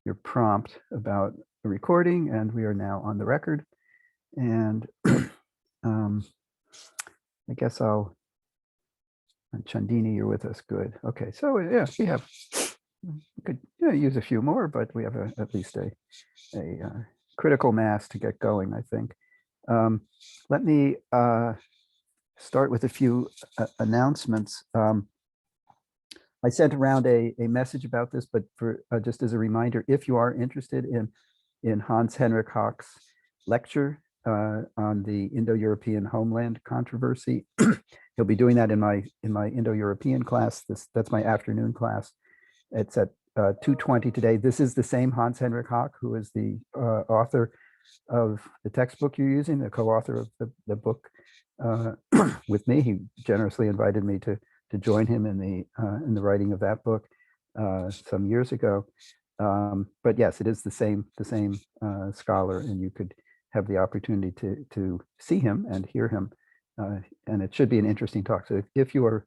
your prompt about the recording, and we are now on the record. And I guess I'll, Chandini, you're with us. Good. Okay, so yeah, we could use a few more, but we have at least a critical mass to get going, I think. Let me start with a few announcements. I sent around a message about this, but for just as a reminder, if you are interested in Hans Henrik Hock's lecture on the Indo-European homeland controversy, he'll be doing that in my Indo-European class. That's my afternoon class. It's at 2:20 today. This is the same Hans Henrik Hock who is the author of the textbook you're using, the co-author of the book with me. He generously invited me to join him in the writing of that book some years ago. But yes, it is the same scholar, and you could have the opportunity to see him and hear him, and it should be an interesting talk. So if you are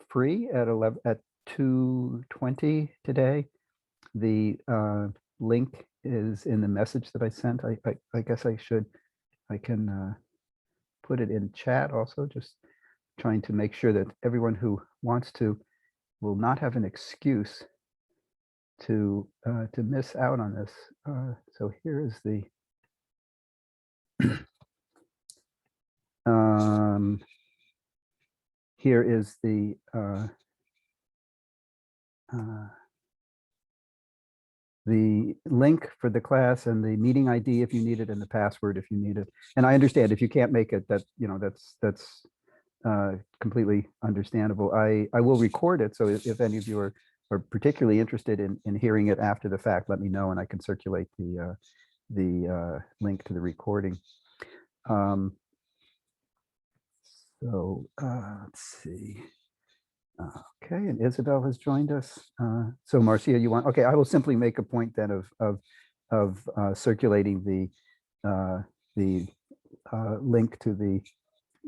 free at 2:20 today, the link is in the message that I sent. I guess I can put it in chat also, just trying to make sure that everyone who wants to will not have an excuse to miss out on this. So here is the here is the link for the class and the meeting ID if you need it, and the password if you need it. And I understand if you can't make it, that that's completely understandable. I will record it, so if any of you are particularly interested in hearing it after the fact, let me know, and I can circulate the link to the recording. So let's see. Okay, and Isabel has joined us. So Marcia, you want? Okay, I will simply make a point then of circulating the link to the,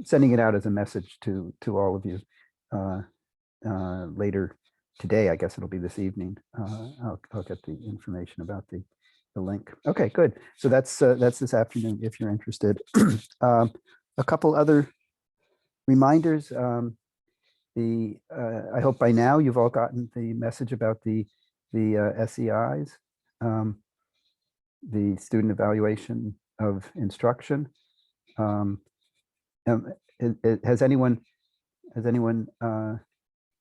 sending it out as a message to all of you later today. I guess it'll be this evening. I'll get the information about the link. Okay, good. So that's this afternoon if you're interested. A couple other reminders. I hope by now you've all gotten the message about the SEIs, the student evaluation of instruction. Has anyone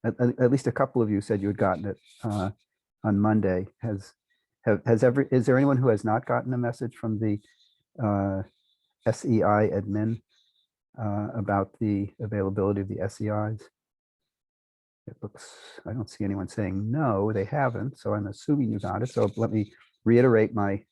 at least a couple of you said you had gotten it on Monday? Is there anyone who has not gotten a message from the SEI admin about the availability of the SEIs? It looks, I don't see anyone saying no, they haven't, so I'm assuming you got it. So let me reiterate my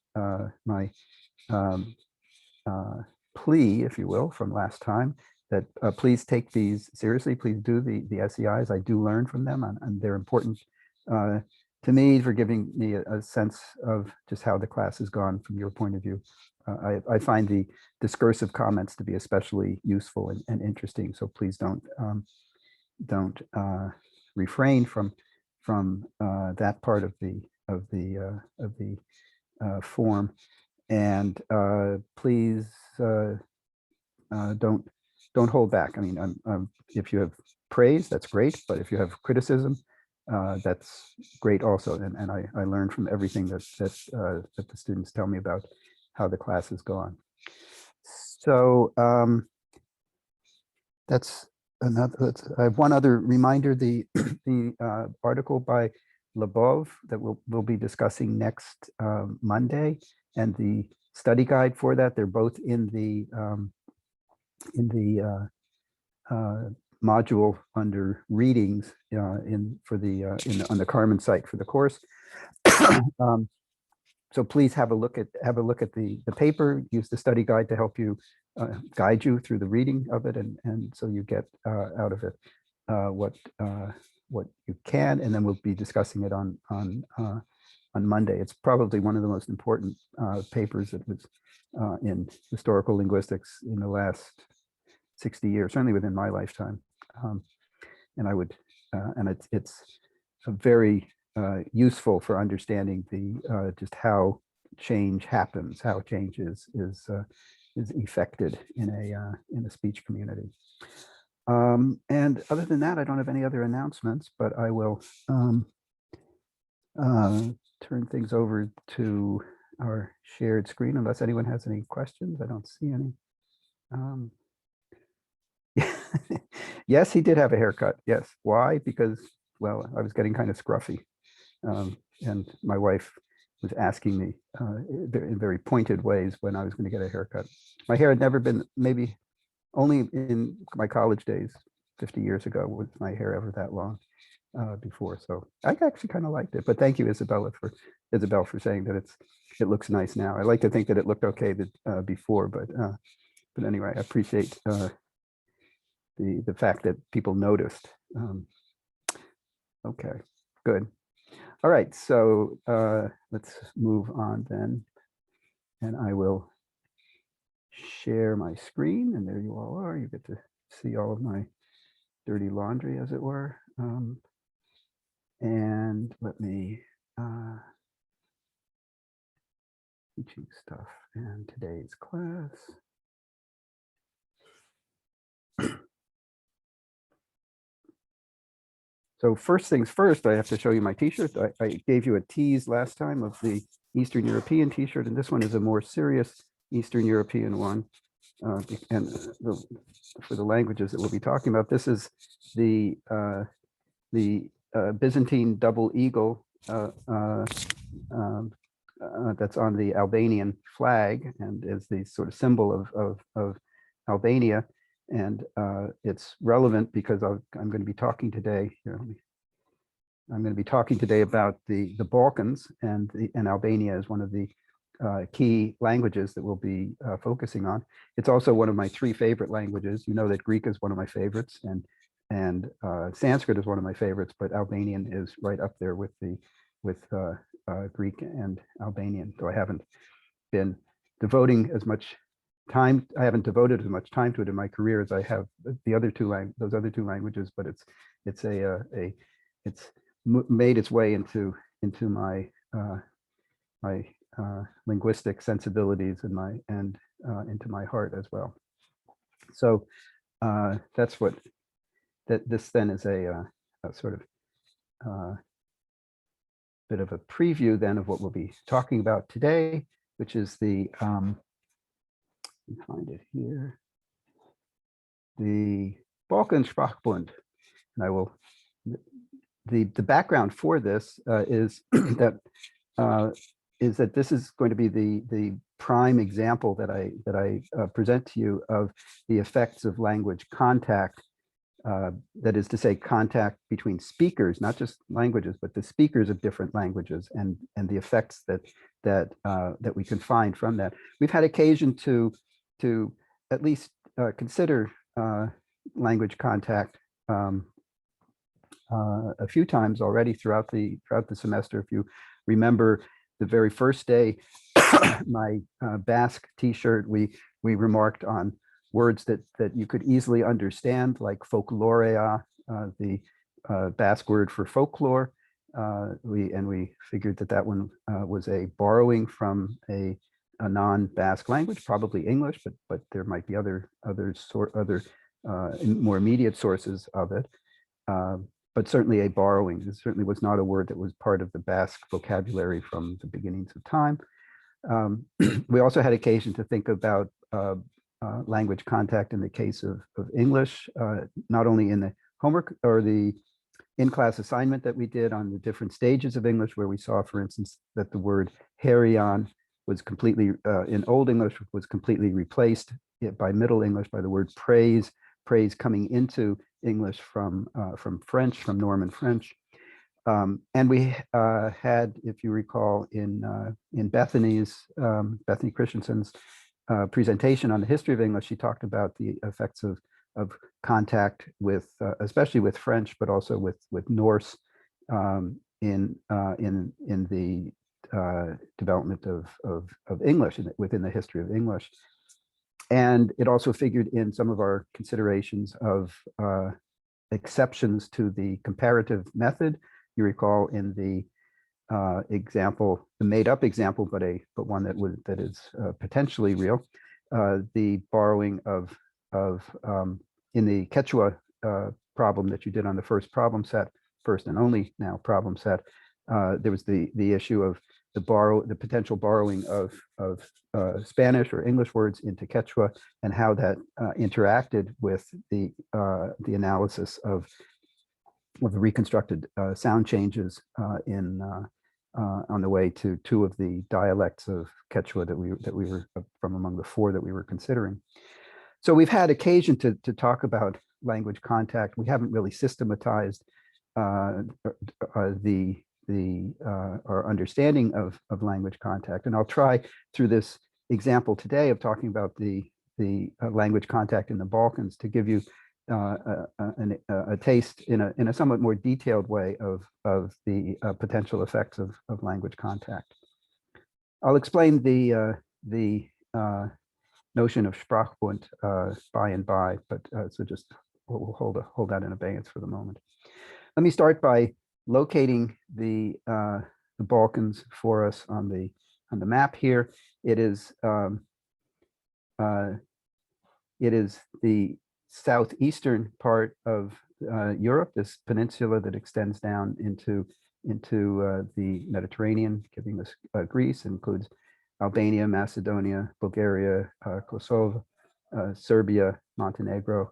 plea, if you will, from last time, that please take these seriously. Please do the SEIs. I do learn from them, and they're important to me for giving me a sense of just how the class has gone from your point of view. I find the discursive comments to be especially useful and interesting, so please don't refrain from that part of the form, and please don't hold back. I mean, if you have praise, that's great, but if you have criticism, that's great also. And I learned from everything that the students tell me about how the class has gone. So that's another. I have one other reminder: the article by Labov that we'll be discussing next Monday, and the study guide for that. They're both in the module under readings on the Carmen site for the course. So please have a look at the paper. Use the study guide to help you guide you through the reading of it, and so you get out of it what you can, and then we'll be discussing it on Monday. It's probably one of the most important papers that was in historical linguistics in the last 60 years, certainly within my lifetime. And I would, and it's a very useful for understanding the just how change happens, how change is effected in a speech community. And other than that, I don't have any other announcements, but I will turn things over to our shared screen unless anyone has any questions. I don't see any. Yes, he did have a haircut. Yes. Why? Because, well, I was getting kind of scruffy. And my wife was asking me in very pointed ways when I was going to get a haircut. My hair had never been, maybe only in my college days, 50 years ago, was my hair ever that long before. So I actually kind of liked it. But thank you, Isabel, for saying that it looks nice now. I like to think that it looked okay before, but anyway, I appreciate the fact that people noticed. Okay, good. All right, so let's move on then, and I will share my screen, and there you all are. You get to see all of my dirty laundry, as it were. And let me teaching stuff and today's class. So first things first, I have to show you my t-shirt. I gave you a tease last time of the Eastern European t-shirt, and this one is a more serious Eastern European one. And for the languages that we'll be talking about, this is the Byzantine double eagle that's on the Albanian flag and is the sort of symbol of Albania. And it's relevant because I'm going to be talking today. I'm going to be talking today about the Balkans, and Albania is one of the key languages that we'll be focusing on. It's also one of my 3 favorite languages. You know that Greek is one of my favorites, and Sanskrit is one of my favorites, but Albanian is right up there with Greek and Albanian. So I haven't been devoting as much time. I haven't devoted as much time to it in my career as I have those other two languages. But it's made its way into my my linguistic sensibilities and into my heart as well. So that's what this then is a sort of bit of a preview then of what we'll be talking about today, which is the let me find it here, the Balkan Sprachbund. And I will, the background for this is that this is going to be the prime example that I present to you of the effects of language contact. That is to say, contact between speakers, not just languages, but the speakers of different languages, and the effects that we can find from that. We've had occasion to at least consider language contact a few times already throughout the semester. If you remember the very first day, my Basque T-shirt, we remarked on words that you could easily understand, like folklorea, the Basque word for folklore. We figured that one was a borrowing from a non-Basque language, probably English, but there might be other more immediate sources of it. But certainly a borrowing. It certainly was not a word that was part of the Basque vocabulary from the beginnings of time. We also had occasion to think about language contact in the case of English, not only in the homework or the in-class assignment that we did on the different stages of English, where we saw, for instance, that the word herion was completely, in Old English, was completely replaced by Middle English by the word praise coming into English from French, from Norman French. And we had, if you recall, in Bethany Christensen's presentation on the history of English, she talked about the effects of contact with, especially with French, but also with Norse in the development of English within the history of English. And it also figured in some of our considerations of exceptions to the comparative method. You recall in the example, the made-up example, but one that is potentially real. The borrowing of in the Quechua problem that you did on the first and only now problem set, there was the issue of the potential borrowing of Spanish or English words into Quechua, and how that interacted with the analysis of the reconstructed sound changes on the way to two of the dialects of Quechua that we were from among the four that we were considering. So we've had occasion to talk about language contact. We haven't really systematized our understanding of language contact, and I'll try through this example today of talking about the language contact in the Balkans to give you a taste in a somewhat more detailed way of the potential effects of language contact. I'll explain the notion of Sprachbund by and by, but so just we'll hold that in abeyance for the moment. Let me start by locating the Balkans for us on the map here. It is the southeastern part of Europe, this peninsula that extends down into the Mediterranean, giving us Greece, includes Albania, Macedonia, Bulgaria, Kosovo, Serbia, Montenegro,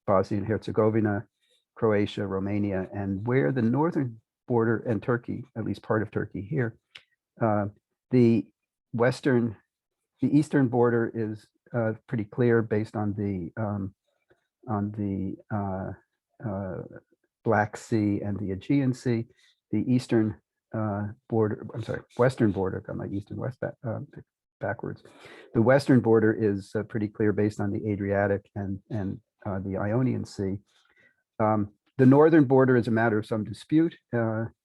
Bosnia and Herzegovina, Croatia, Romania, and where the northern border and Turkey, at least part of Turkey here, the eastern border is pretty clear based on the Black Sea and the Aegean Sea. The eastern western border, got my east and west backwards. The western border is pretty clear based on the Adriatic and the Ionian Sea. The northern border is a matter of some dispute,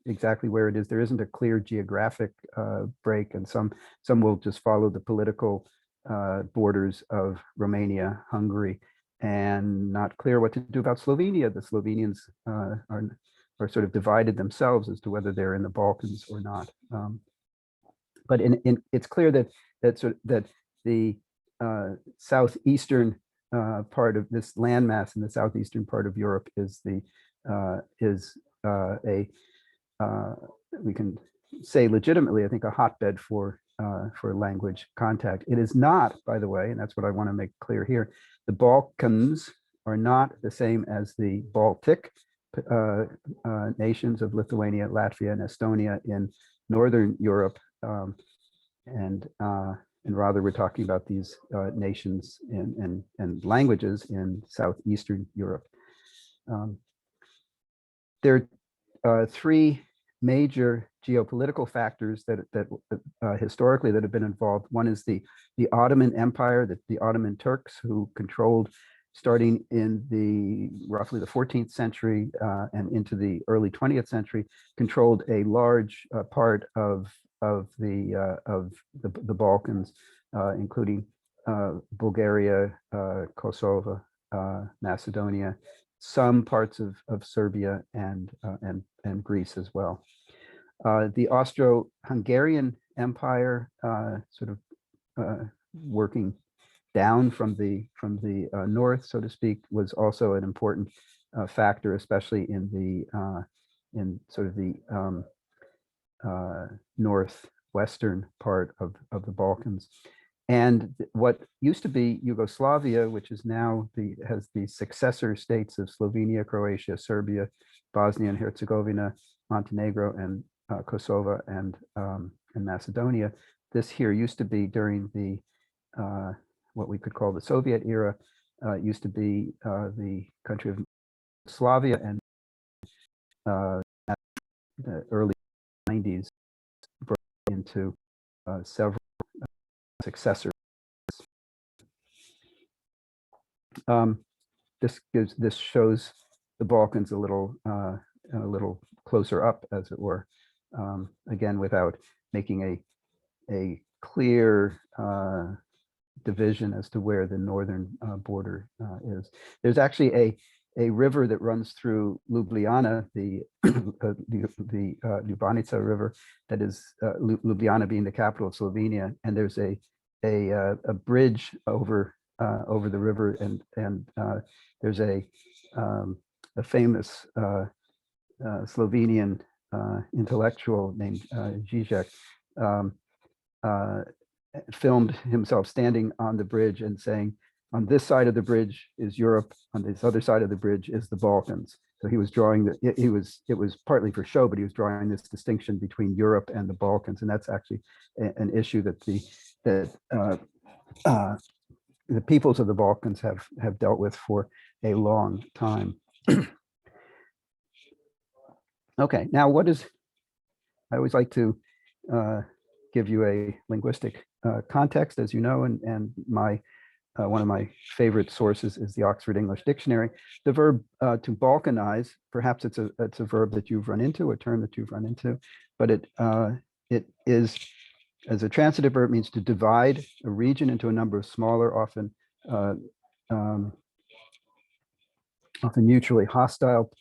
exactly where it is. There isn't a clear geographic break, and some will just follow the political borders of Romania, Hungary, and not clear what to do about Slovenia. The Slovenians are sort of divided themselves as to whether they're in the Balkans or not. But it's clear that the southeastern part of this landmass in the southeastern part of Europe is we can say legitimately, I think, a hotbed for language contact. It is not, by the way, and that's what I want to make clear here, the Balkans are not the same as the Baltic nations of Lithuania, Latvia, and Estonia in Northern Europe, and rather we're talking about these nations and languages in Southeastern Europe. There are three major geopolitical factors that historically that have been involved. One is the Ottoman Empire, the Ottoman Turks, who controlled, starting in roughly the 14th century and into the early 20th century, controlled a large part of the Balkans, including Bulgaria, Kosovo, Macedonia, some parts of Serbia and Greece as well. The Austro-Hungarian Empire, sort of working down from the north, so to speak, was also an important factor, especially in sort of the northwestern part of the Balkans. And what used to be Yugoslavia, which is now has the successor states of Slovenia, Croatia, Serbia, Bosnia and Herzegovina, Montenegro, and Kosovo and Macedonia. This here used to be during the what we could call the Soviet era. Used to be the country of Yugoslavia, and the early 90s broke into several successors. This shows the Balkans a little closer up, as it were. Again, without making a clear division as to where the northern border is. There's actually a river that runs through Ljubljana, the Ljubljanica River, that is Ljubljana being the capital of Slovenia, and there's a bridge over the river, and there's a famous Slovenian intellectual named Žižek filmed himself standing on the bridge and saying, on this side of the bridge is Europe, on this other side of the bridge is the Balkans. So he was drawing it was partly for show, but he was drawing this distinction between Europe and the Balkans, and that's actually an issue that the peoples of the Balkans have dealt with for a long time. Okay, now I always like to give you a linguistic context, as you know, and one of my favorite sources is the Oxford English Dictionary. The verb to balkanize, perhaps it's a verb that you've run into, a term that you've run into, but it is, as a transitive verb, means to divide a region into a number of smaller, often mutually hostile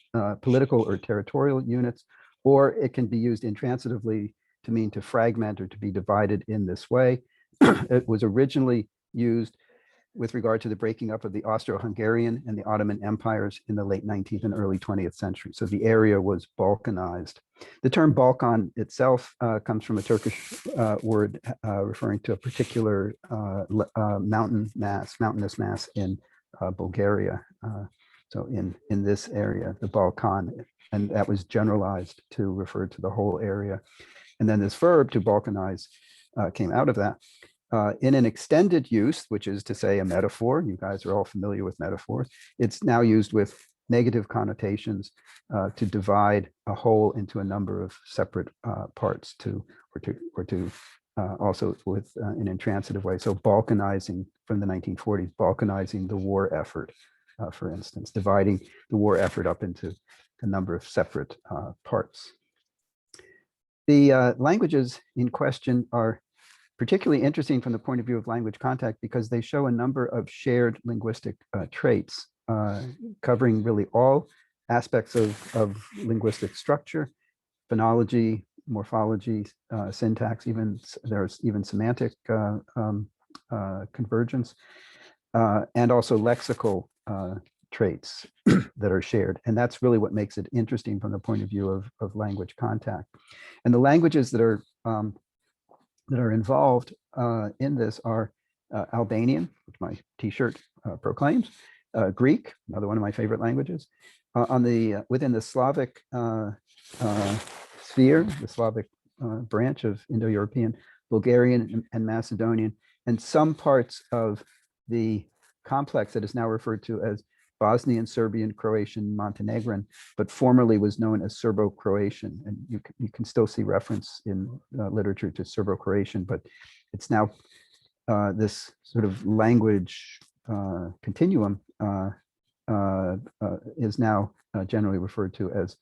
political or territorial units, or it can be used intransitively to mean to fragment or to be divided in this way. It was originally used with regard to the breaking up of the Austro-Hungarian and the Ottoman empires in the late 19th and early 20th century. So the area was Balkanized. The term Balkan itself comes from a Turkish word referring to a particular mountainous mass in Bulgaria. So in this area, the Balkan, and that was generalized to refer to the whole area. And then this verb to balkanize came out of that. In an extended use, which is to say a metaphor, you guys are all familiar with metaphors, it's now used with negative connotations to divide a whole into a number of separate parts, or to also with an intransitive way. So balkanizing from the 1940s, balkanizing the war effort, for instance, dividing the war effort up into a number of separate parts. The languages in question are particularly interesting from the point of view of language contact because they show a number of shared linguistic traits covering really all aspects of linguistic structure, phonology, morphology, syntax, there's even semantic convergence, and also lexical traits that are shared. And that's really what makes it interesting from the point of view of language contact. And the languages that are involved in this are Albanian, which my t-shirt proclaims, Greek, another one of my favorite languages, within the Slavic sphere, the Slavic branch of Indo-European, Bulgarian and Macedonian, and some parts of the complex that is now referred to as Bosnian, Serbian, Croatian, Montenegrin, but formerly was known as Serbo-Croatian. And you can still see reference in literature to Serbo-Croatian, but it's now this sort of language continuum is now generally referred to as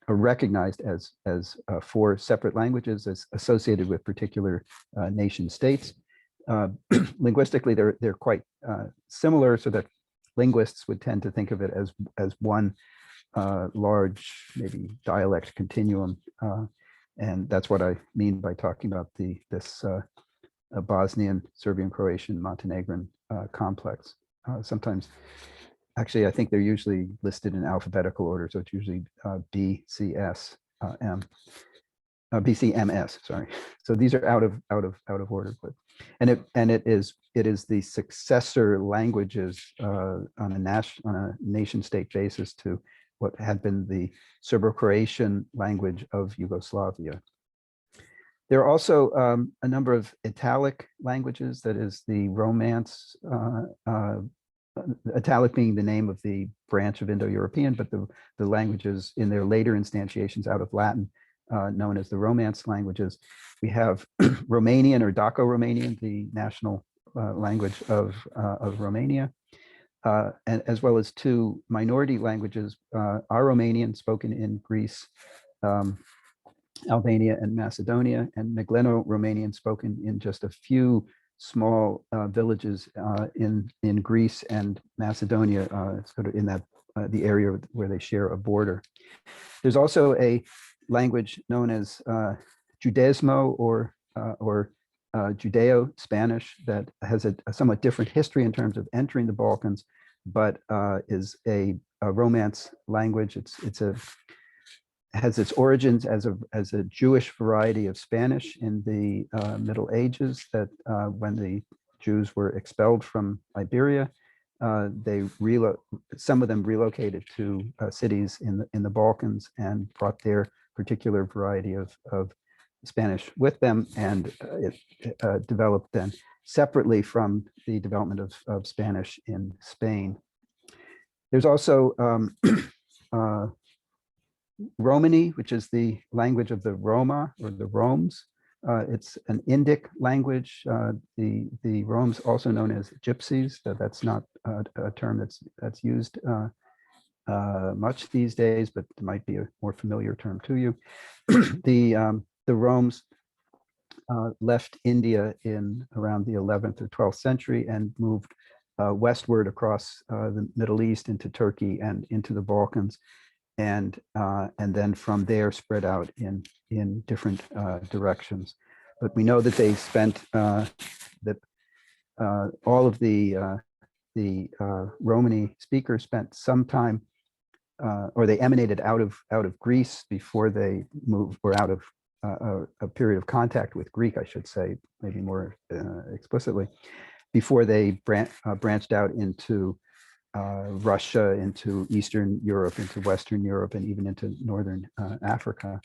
recognized as 4 separate languages as associated with particular nation states. Linguistically, they're quite similar, so that linguists would tend to think of it as one large, maybe dialect continuum, and that's what I mean by talking about this Bosnian, Serbian, Croatian, Montenegrin complex. Sometimes, actually, I think they're usually listed in alphabetical order, so it's usually B, C, S, M. BCMS, sorry. So these are out of order, but it is the successor languages on a nation state basis to what had been the Serbo-Croatian language of Yugoslavia. There are also a number of Italic languages, that is the Romance, Italic being the name of the branch of Indo-European, but the languages in their later instantiations out of Latin, known as the Romance languages. We have Romanian or Daco-Romanian, the national language of Romania, and as well as 2 minority languages, Romanian spoken in Greece, Albania and Macedonia, and Megleno-Romanian spoken in just a few small villages in Greece and Macedonia, sort of in that the area where they share a border. There's also a language known as Judaismo or Judeo-Spanish that has a somewhat different history in terms of entering the Balkans, but is a Romance language. Has its origins as a Jewish variety of Spanish in the Middle Ages, that when the Jews were expelled from Iberia, some of them relocated to cities in the Balkans and brought their particular variety of Spanish with them, and it developed then separately from the development of Spanish in Spain. There's also Romani, which is the language of the Roma or the Romes. It's an Indic language. The Romes, also known as Gypsies, that's not a term that's used much these days, but it might be a more familiar term to you. The Romes left India in around the 11th or 12th century and moved westward across the Middle East into Turkey and into the Balkans, and then from there spread out in different directions. But we know that they spent all of the Romani speakers spent some time, or they emanated out of Greece before they moved, or out of a period of contact with Greek, I should say, maybe more explicitly, before they branched out into Russia, into Eastern Europe, into Western Europe, and even into Northern Africa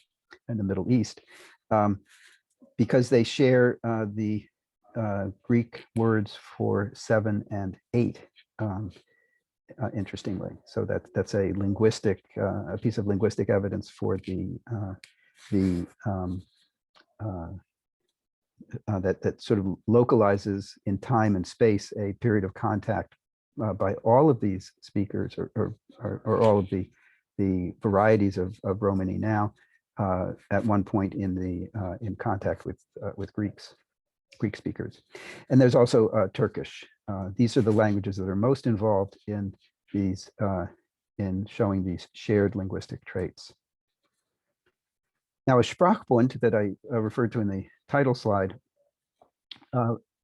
and the Middle East, because they share the Greek words for 7 and 8, interestingly. So that's a linguistic, a piece of linguistic evidence for that sort of localizes in time and space a period of contact by all of these speakers, or all of the varieties of Romani now, at one point in contact with Greek speakers. And there's also Turkish. These are the languages that are most involved in these in showing these shared linguistic traits. Now, a Sprachbund that I referred to in the title slide,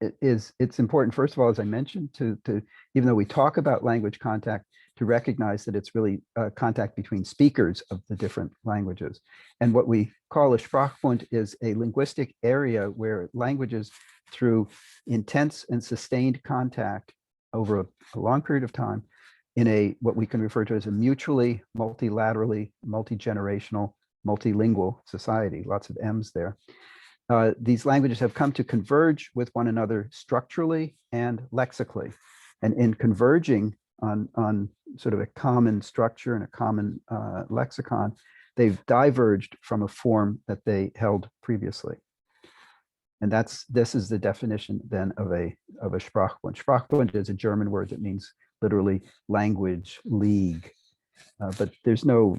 it's important, first of all, as I mentioned, to even though we talk about language contact, to recognize that it's really contact between speakers of the different languages. And what we call a Sprachbund is a linguistic area where languages, through intense and sustained contact over a long period of time, in what we can refer to as a mutually, multilaterally, multi-generational, multilingual society, lots of M's there. These languages have come to converge with one another structurally and lexically. And in converging on sort of a common structure and a common lexicon, they've diverged from a form that they held previously. And this is the definition then of a Sprachbund. Sprachbund is a German word that means literally language league, but there's no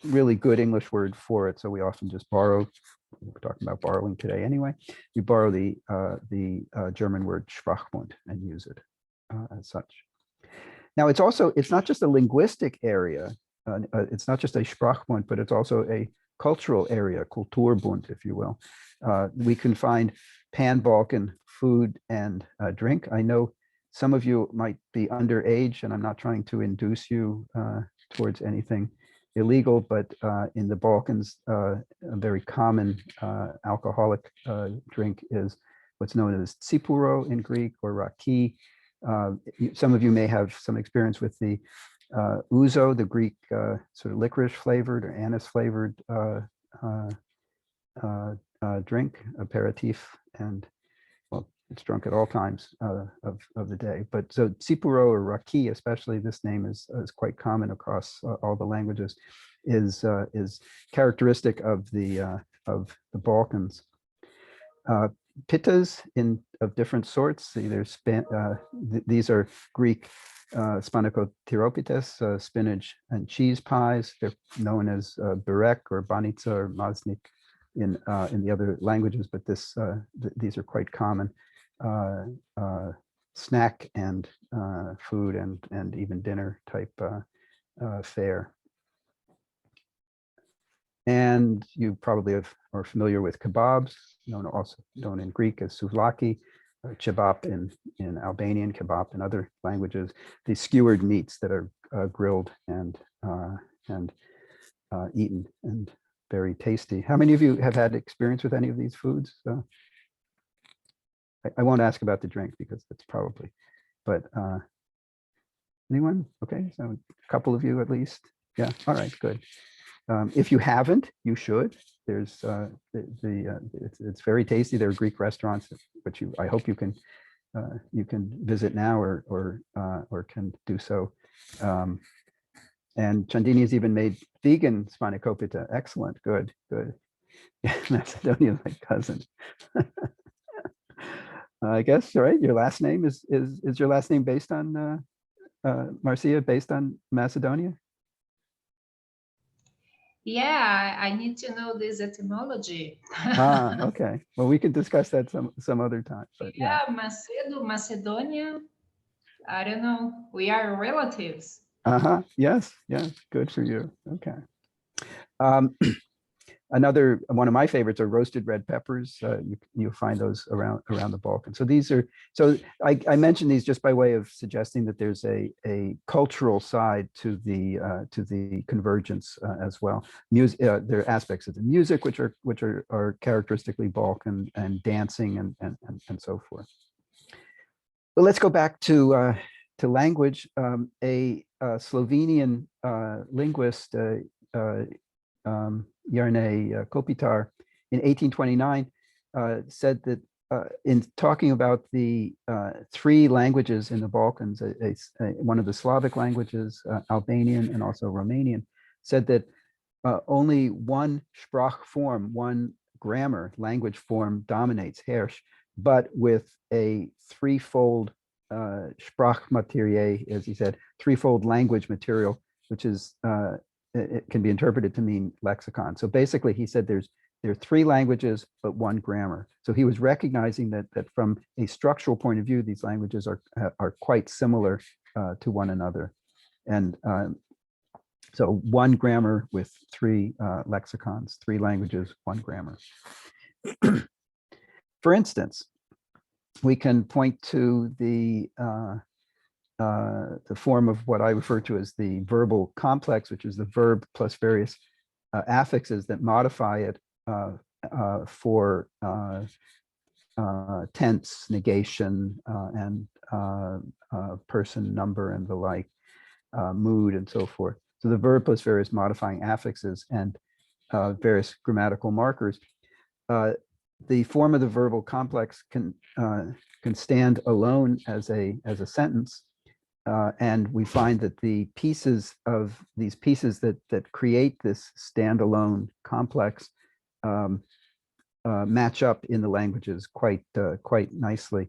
really good English word for it, so we often just borrow. We're talking about borrowing today anyway. We borrow the German word Sprachbund and use it as such. Now, it's not just a linguistic area. It's not just a Sprachbund, but it's also a cultural area, Kulturbund, if you will. We can find pan-Balkan food and drink. I know some of you might be underage, and I'm not trying to induce you towards anything illegal, but in the Balkans, a very common alcoholic drink is what's known as tsipuro in Greek, or raki. Some of you may have some experience with the ouzo, the Greek sort of licorice flavored or anise flavored drink, aperitif, and well, it's drunk at all times of the day. But so tsipuro or raki, especially, this name is quite common across all the languages, is characteristic of the Balkans. Pittas of different sorts. These are Greek spanakothyropites, spinach and cheese pies. They're known as burek or banitsa or maznik in the other languages, but these are quite common snack and food and even dinner type fare. And you probably are familiar with kebabs, known in Greek as souvlaki, or chibap in Albanian, kebab in other languages. These skewered meats that are grilled and eaten, and very tasty. How many of you have had experience with any of these foods? I won't ask about the drink because that's probably, but anyone? Okay, so a couple of you at least. Yeah, all right, good. If you haven't, you should. There's it's very tasty. There are Greek restaurants, which I hope you can visit now or can do so. And Chandini has even made vegan spanakopita. Excellent, good. Macedonia, my cousin. I guess, right? Your last name is your last name based on Marcia, based on Macedonia? Yeah, I need to know this etymology. Okay. Well, we can discuss that some other time. But yeah, Macedonia. I don't know. We are relatives. Yes. Good for you. Okay. Another one of my favorites are roasted red peppers. You'll find those around the Balkans. So these are, I mentioned these just by way of suggesting that there's a cultural side to the convergence as well. There are aspects of the music which are characteristically Balkan, and dancing and so forth. But let's go back to language. A Slovenian linguist, Jarne Kopitar, in 1829 said that in talking about the three languages in the Balkans, one of the Slavic languages, Albanian and also Romanian, said that only one Sprachform, one grammar, language form dominates, herrscht, but with a threefold Sprachmaterie, as he said, threefold language material, which is it can be interpreted to mean lexicon. So basically, he said there are three languages, but one grammar. So he was recognizing that from a structural point of view, these languages are quite similar to one another. And so one grammar with three lexicons, three languages, one grammar. For instance, we can point to the form of what I refer to as the verbal complex, which is the verb plus various affixes that modify it for tense, negation, and person, number, and the like, mood, and so forth. So the verb plus various modifying affixes and various grammatical markers. The form of the verbal complex can stand alone as a sentence. And we find that the pieces that create this standalone complex match up in the languages quite nicely.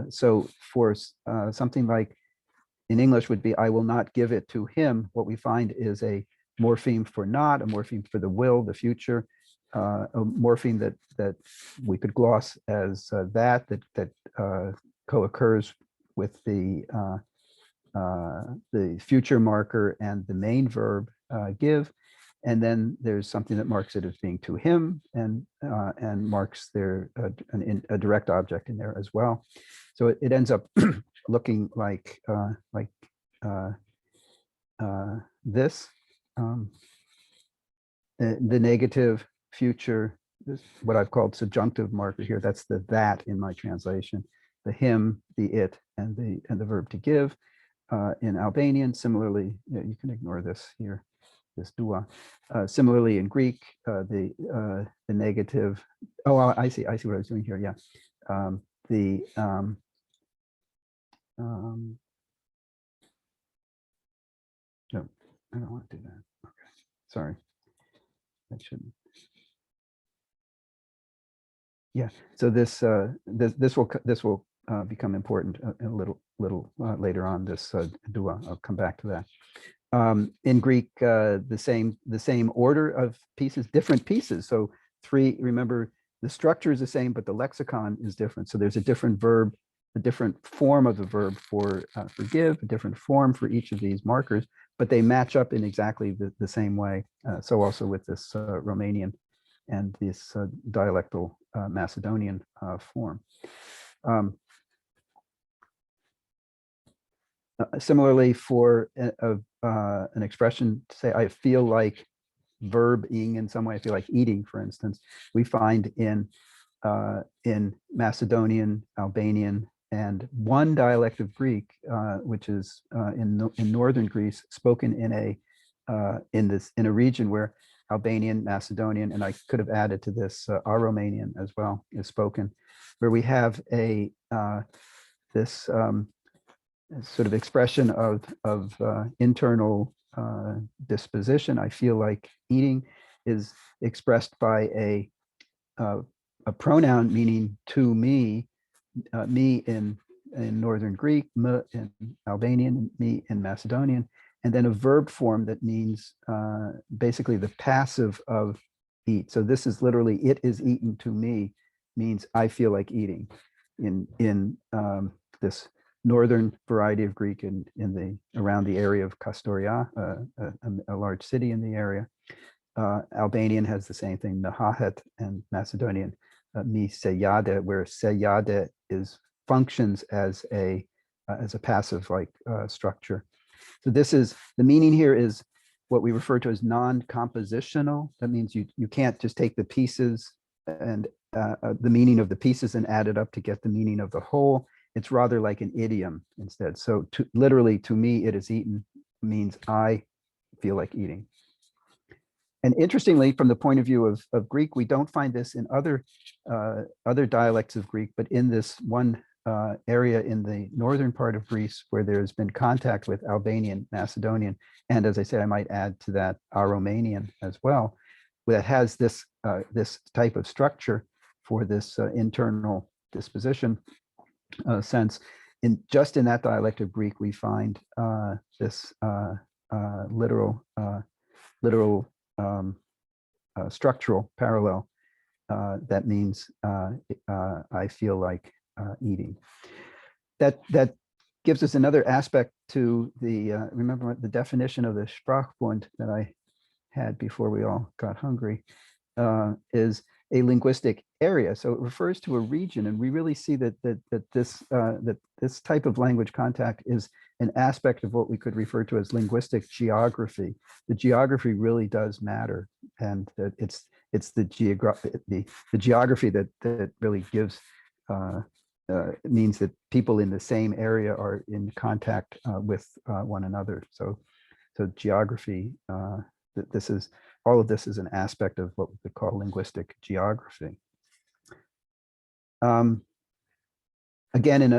So for something like in English would be, I will not give it to him, what we find is a morpheme for not, a morpheme for the will, the future, a morpheme that we could gloss as that co-occurs with the future marker and the main verb, give. And then there's something that marks it as being to him, and marks there a direct object in there as well. So it ends up looking like this. The negative, future, this what I've called subjunctive marker here. That's the that in my translation. The him, the it, and the verb to give. In Albanian, similarly, you can ignore this here, this dua. Similarly, in Greek, the negative. Oh, I see what I was doing here. Yeah, no, I don't want to do that. Okay, sorry, that shouldn't. Yeah, so this will become important a little later on. This dua, I'll come back to that. In Greek, the same order of pieces, different pieces. So three. Remember, the structure is the same, but the lexicon is different. So there's a different verb, a different form of the verb for give, a different form for each of these markers, but they match up in exactly the same way. So also with this Romanian and this dialectal Macedonian form. Similarly, for an expression to say, I feel like verb-ing in some way, I feel like eating, for instance, we find in Macedonian, Albanian, and one dialect of Greek, which is in northern Greece, spoken in a region where Albanian, Macedonian, and I could have added to this Romanian as well, is spoken, where we have this sort of expression of internal disposition. I feel like eating is expressed by a pronoun meaning to me, me in Northern Greek, me in Albanian, me in Macedonian, and then a verb form that means basically the passive of eat. So this is literally, it is eaten to me, means I feel like eating in this northern variety of Greek around the area of Kastoria, a large city in the area. Albanian has the same thing, Nahahet, and Macedonian, mi sejade, where sejade functions as a passive like structure. So this is, the meaning here is what we refer to as non-compositional. That means you can't just take the pieces and the meaning of the pieces and add it up to get the meaning of the whole. It's rather like an idiom instead. So literally, to me, it is eaten means I feel like eating. And interestingly, from the point of view of Greek, we don't find this in other dialects of Greek, but in this one area in the northern part of Greece where there's been contact with Albanian, Macedonian, and as I say, I might add to that Romanian as well, that has this type of structure for this internal disposition sense. Just in that dialect of Greek, we find this literal structural parallel that means I feel like eating. That gives us another aspect to the, remember the definition of the Sprachbund that I had before we all got hungry, is a linguistic area. So it refers to a region, and we really see that this type of language contact is an aspect of what we could refer to as linguistic geography. The geography really does matter, and that it's the geography that really gives it means that people in the same area are in contact with one another. So geography, all of this is an aspect of what we could call linguistic geography. Again,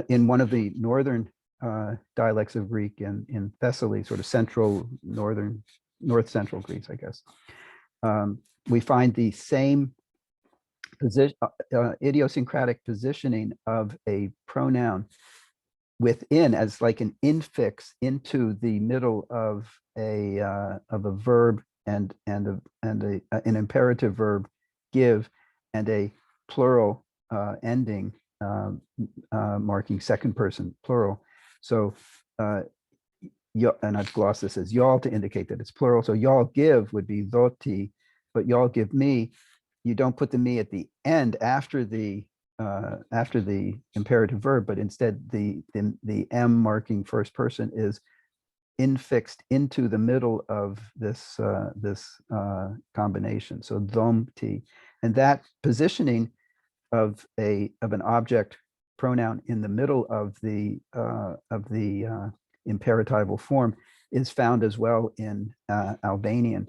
in one of the northern dialects of Greek in Thessaly, sort of north central Greece, I guess, we find the same idiosyncratic positioning of a pronoun within, as like an infix into the middle of a verb and an imperative verb, give, and a plural ending marking second person plural. So and I've glossed this as y'all to indicate that it's plural. So y'all give would be doti, but y'all give me, you don't put the me at the end after the imperative verb, but instead the M marking first person is infixed into the middle of this combination. So domti, and that positioning of an object pronoun in the middle of the imperatival form is found as well in Albanian.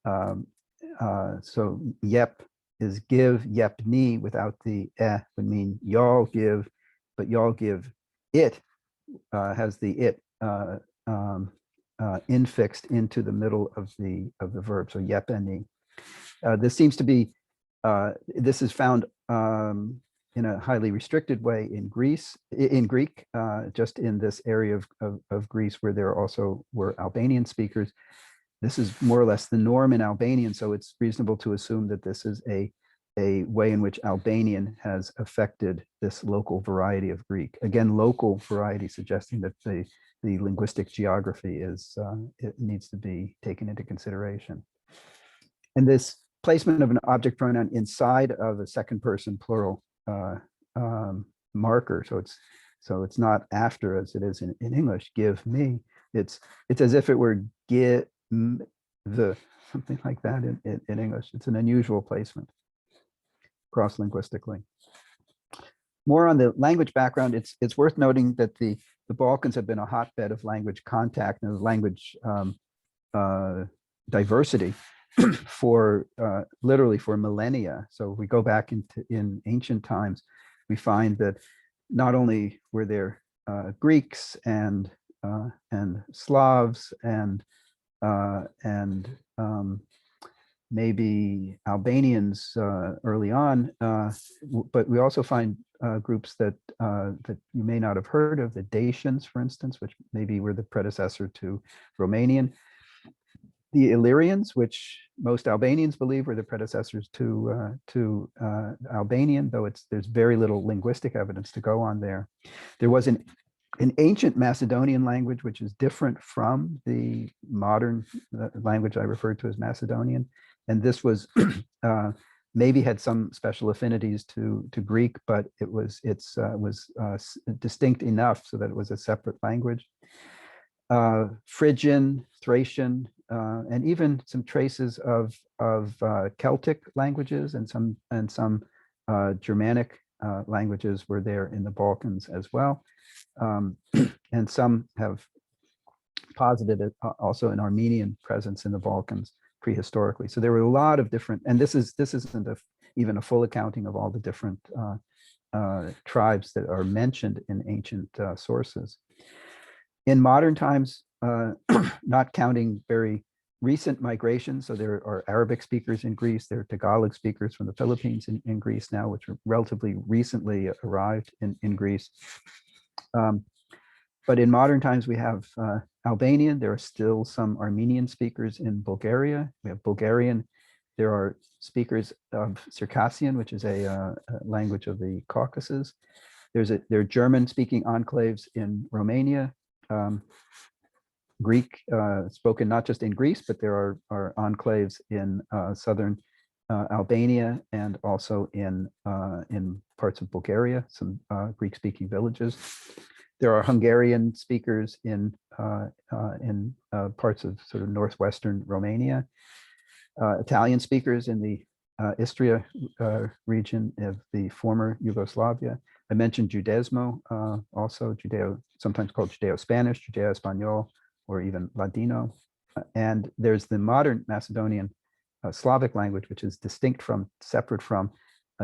So yep is give, yepni without the would mean y'all give, but y'all give it has the it infixed into the middle of the verb. So yepeni. This seems to be this is found in a highly restricted way in Greek, just in this area of Greece where there also were Albanian speakers. This is more or less the norm in Albanian, so it's reasonable to assume that this is a a way in which Albanian has affected this local variety of Greek. Again, local variety suggesting that the linguistic geography is, it needs to be taken into consideration. And this placement of an object pronoun inside of a second person plural marker, so it's not after as it is in English, give me. It's as if it were give the, something like that in English. It's an unusual placement cross-linguistically. More on the language background, it's worth noting that the Balkans have been a hotbed of language contact and language diversity for literally for millennia. So if we go back in ancient times, we find that not only were there Greeks and Slavs and maybe Albanians early on, but we also find groups that you may not have heard of, the Dacians, for instance, which maybe were the predecessor to Romanian. The Illyrians, which most Albanians believe were the predecessors to Albanian, though there's very little linguistic evidence to go on there. There was an ancient Macedonian language, which is different from the modern language I referred to as Macedonian. And this was maybe had some special affinities to Greek, but it was distinct enough so that it was a separate language. Phrygian, Thracian, and even some traces of Celtic languages and some Germanic languages were there in the Balkans as well. And some have posited also an Armenian presence in the Balkans prehistorically. So there were a lot of different, and this isn't even a full accounting of all the different tribes that are mentioned in ancient sources. In modern times, not counting very recent migration, so there are Arabic speakers in Greece, there are Tagalog speakers from the Philippines in Greece now, which are relatively recently arrived in Greece. But in modern times, we have Albanian. There are still some Armenian speakers in Bulgaria. We have Bulgarian. There are speakers of Circassian, which is a language of the Caucasus. There are German-speaking enclaves in Romania. Greek spoken not just in Greece, but there are enclaves in southern Albania and also in parts of Bulgaria, some Greek-speaking villages. There are Hungarian speakers in parts of sort of northwestern Romania, Italian speakers in the Istria region of the former Yugoslavia. I mentioned Judezmo, also sometimes called Judeo-Spanish, Judeo-Espanol, or even Ladino. And there's the modern Macedonian Slavic language, which is distinct from, separate from,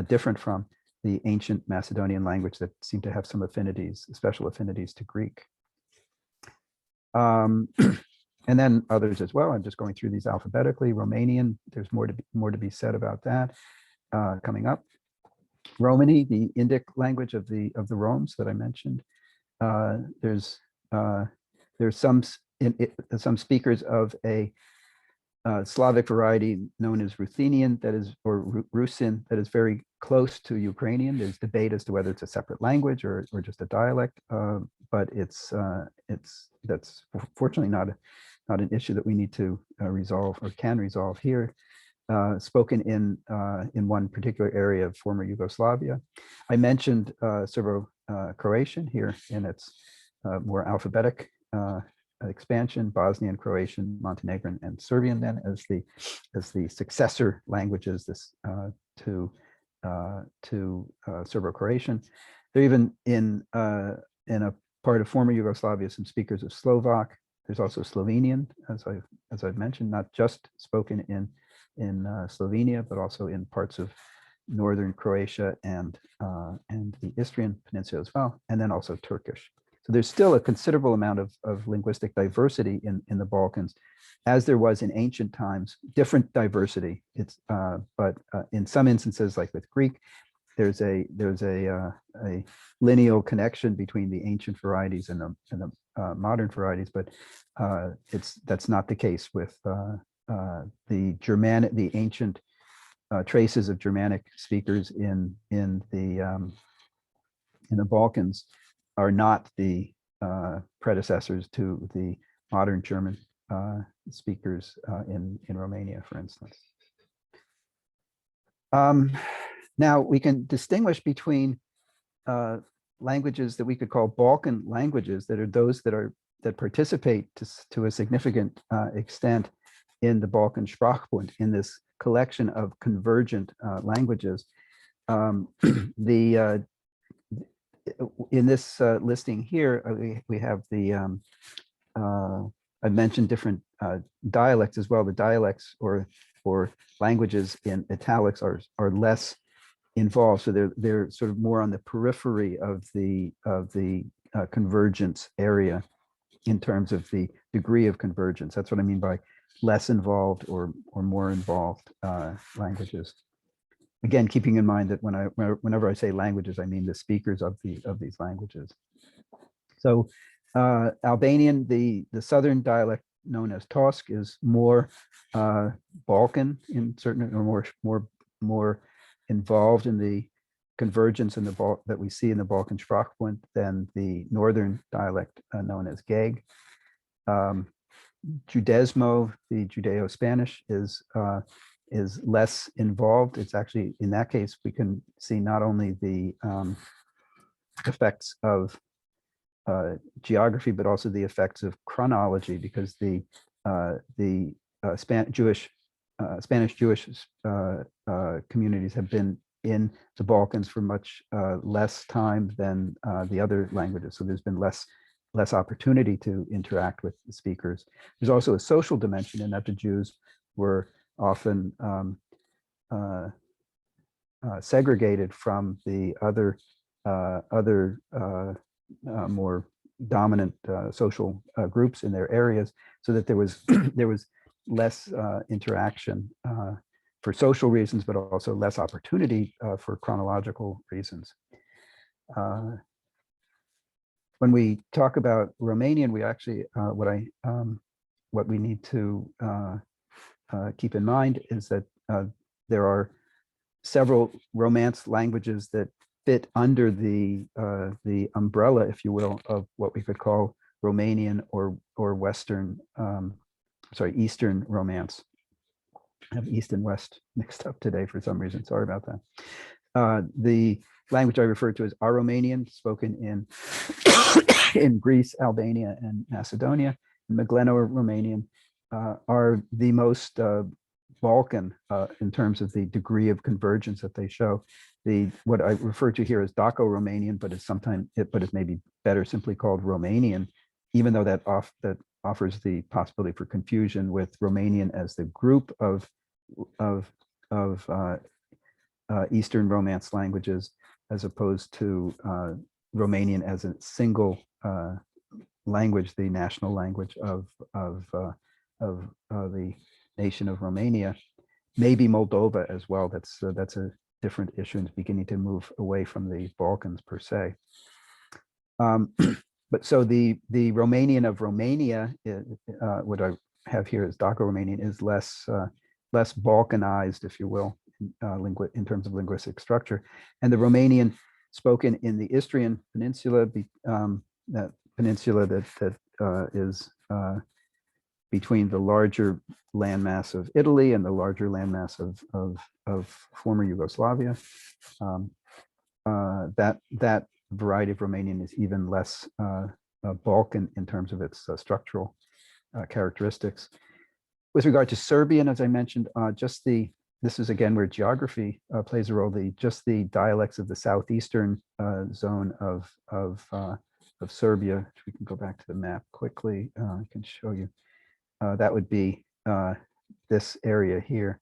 different from the ancient Macedonian language that seem to have some affinities, special affinities to Greek. And then others as well. I'm just going through these alphabetically. Romanian, there's more to be said about that coming up. Romani, the Indic language of the Romes that I mentioned. There's some speakers of a Slavic variety known as Ruthenian, that is, or Rusin, that is very close to Ukrainian. There's debate as to whether it's a separate language or just a dialect, but that's fortunately not an issue that we need to resolve or can resolve here. Spoken in one particular area of former Yugoslavia. I mentioned Serbo-Croatian here in its more alphabetic expansion, Bosnian, Croatian, Montenegrin, and Serbian then as the successor languages to Serbo-Croatian. They're even in a part of former Yugoslavia some speakers of Slovak. There's also Slovenian, as I've mentioned, not just spoken in Slovenia, but also in parts of northern Croatia and the Istrian Peninsula as well, and then also Turkish. So there's still a considerable amount of linguistic diversity in the Balkans, as there was in ancient times, different diversity. But in some instances, like with Greek, there's a lineal connection between the ancient varieties and the modern varieties, but that's not the case with the ancient traces of Germanic speakers in the Balkans are not the predecessors to the modern German speakers in Romania, for instance. Now we can distinguish between languages that we could call Balkan languages, that are those that participate to a significant extent in the Balkan Sprachbund, in this collection of convergent languages. In this listing here, we have the I mentioned different dialects as well. The dialects or languages in italics are less involved, so they're sort of more on the periphery of the convergence area in terms of the degree of convergence. That's what I mean by less involved or more involved languages. Again, keeping in mind that whenever I say languages, I mean the speakers of these languages. So Albanian, the southern dialect known as Tosk, is more Balkan in certain, or more involved in the convergence in that we see in the Balkan Sprachbund than the northern dialect known as Gaig. Judesmo, the Judeo-Spanish, is less involved. It's actually, in that case, we can see not only the effects of geography, but also the effects of chronology, because the Spanish Jewish communities have been in the Balkans for much less time than the other languages. So there's been less opportunity to interact with the speakers. There's also a social dimension in that the Jews were often segregated from the other more dominant social groups in their areas, so that there was less interaction for social reasons, but also less opportunity for chronological reasons. When we talk about Romanian, we actually what we need to keep in mind is that there are several Romance languages that fit under the umbrella, if you will, of what we could call Romanian or Western, Eastern Romance. I have East and West mixed up today for some reason. Sorry about that. The language I referred to as Aromanian, spoken in Greece, Albania, and Macedonia, and Megleno-Romanian are the most Balkan in terms of the degree of convergence that they show. What I refer to here as Daco-Romanian, but it's maybe better simply called Romanian, even though that offers the possibility for confusion with Romanian as the group of Eastern Romance languages, as opposed to Romanian as a single language, the national language of the nation of Romania. Maybe Moldova as well. That's a different issue and is beginning to move away from the Balkans per se. But so the Romanian of Romania, what I have here as Daco-Romanian, is less Balkanized, if you will, in terms of linguistic structure. And the Romanian spoken in the Istrian Peninsula, that peninsula that is between the larger landmass of Italy and the larger landmass of former Yugoslavia. That variety of Romanian is even less Balkan in terms of its structural characteristics. With regard to Serbian, as I mentioned, this is again where geography plays a role. Just the dialects of the southeastern zone of Serbia, which we can go back to the map quickly. I can show you. That would be this area here,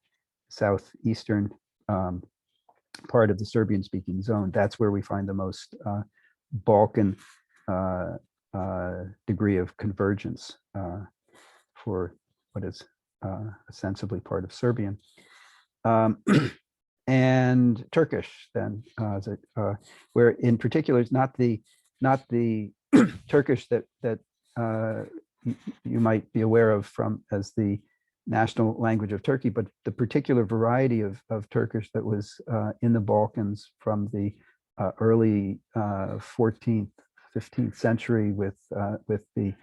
southeastern part of the Serbian-speaking zone. That's where we find the most Balkan degree of convergence for what is ostensibly part of Serbian. And Turkish, then, where in particular it's not the Turkish that you might be aware of as the national language of Turkey, but the particular variety of Turkish that was in the Balkans from the early 14th, 15th century with the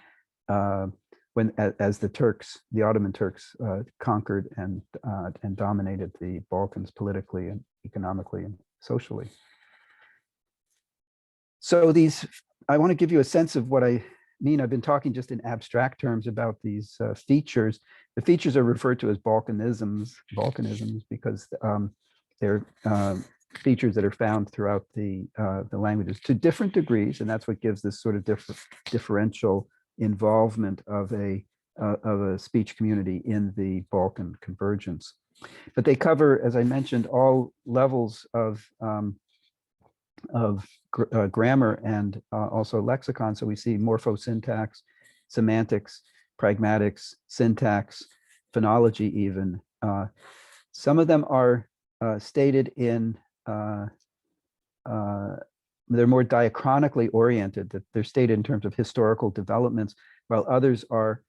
as the Turks, the Ottoman Turks, conquered and dominated the Balkans politically and economically and socially. So I want to give you a sense of what I mean. I've been talking just in abstract terms about these features. The features are referred to as Balkanisms because they're features that are found throughout the languages to different degrees, and that's what gives this sort of differential involvement of a speech community in the Balkan convergence. But they cover, as I mentioned, all levels of grammar and also lexicon. So we see morphosyntax, semantics, pragmatics, syntax, phonology even. Some of them are stated in, they're more diachronically oriented, that they're stated in terms of historical developments, while others are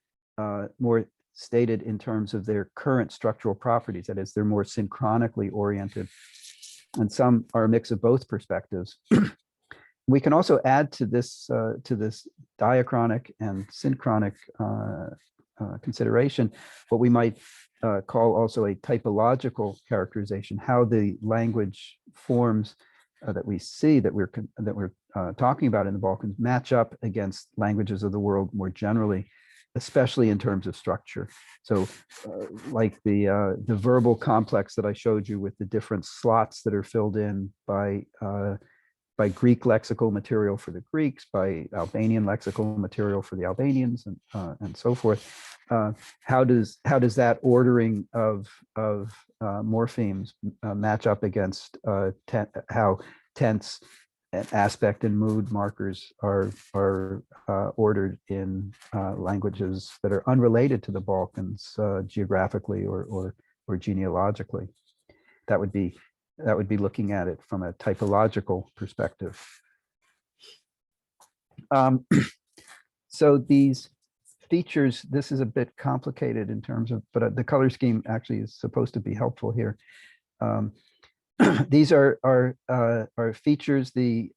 more stated in terms of their current structural properties. That is, they're more synchronically oriented. And some are a mix of both perspectives. We can also add to this diachronic and synchronic consideration what we might call also a typological characterization, how the language forms that we see that we're talking about in the Balkans match up against languages of the world more generally, especially in terms of structure. So like the verbal complex that I showed you with the different slots that are filled in by Greek lexical material for the Greeks, by Albanian lexical material for the Albanians, and so forth. How does that ordering of morphemes match up against how tense and aspect and mood markers are ordered in languages that are unrelated to the Balkans geographically or genealogically? That would be looking at it from a typological perspective. So these features, this is a bit complicated in terms of, but the color scheme actually is supposed to be helpful here. These are features. The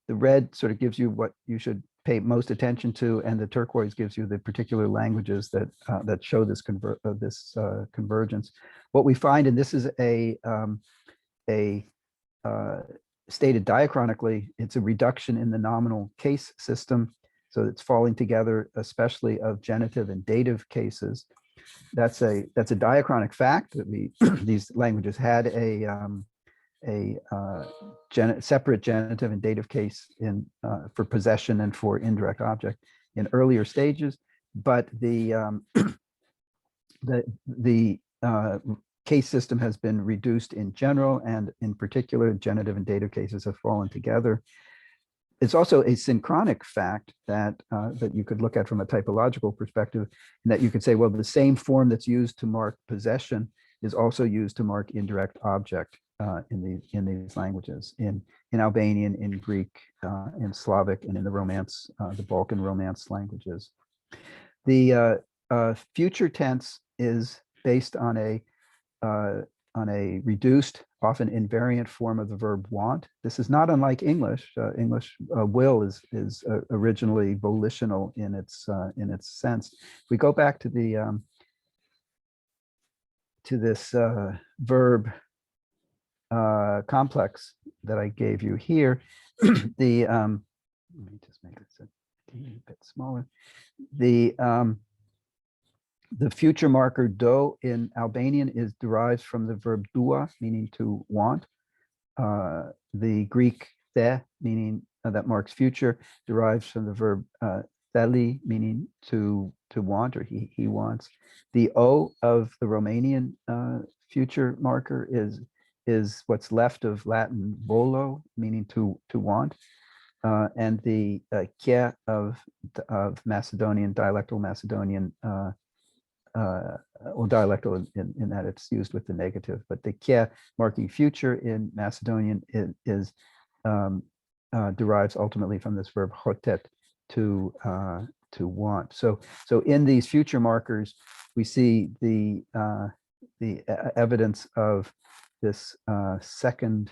red sort of gives you what you should pay most attention to, and the turquoise gives you the particular languages that show this convergence. What we find, and this is stated diachronically, it's a reduction in the nominal case system. So it's falling together, especially of genitive and dative cases. That's a diachronic fact that these languages had a separate genitive and dative case for possession and for indirect object in earlier stages, but the case system has been reduced in general, and in particular, genitive and dative cases have fallen together. It's also a synchronic fact that you could look at from a typological perspective, and that you could say, well, the same form that's used to mark possession is also used to mark indirect object in these languages, in Albanian, in Greek, in Slavic, and in the Romance, the Balkan Romance languages. The future tense is based on a reduced, often invariant form of the verb want. This is not unlike English. English will is originally volitional in its sense. If we go back to the to this verb complex that I gave you here, let me just make this a bit smaller. The future marker do in Albanian derives from the verb dua, meaning to want. The Greek the, meaning that marks future, derives from the verb theli, meaning to want, or he wants. The o of the Romanian future marker is what's left of Latin volo, meaning to want. And the ke of Macedonian, dialectal Macedonian, or dialectal in that it's used with the negative, but the ke marking future in Macedonian derives ultimately from this verb hotet, to to want. So in these future markers, we see the evidence of this second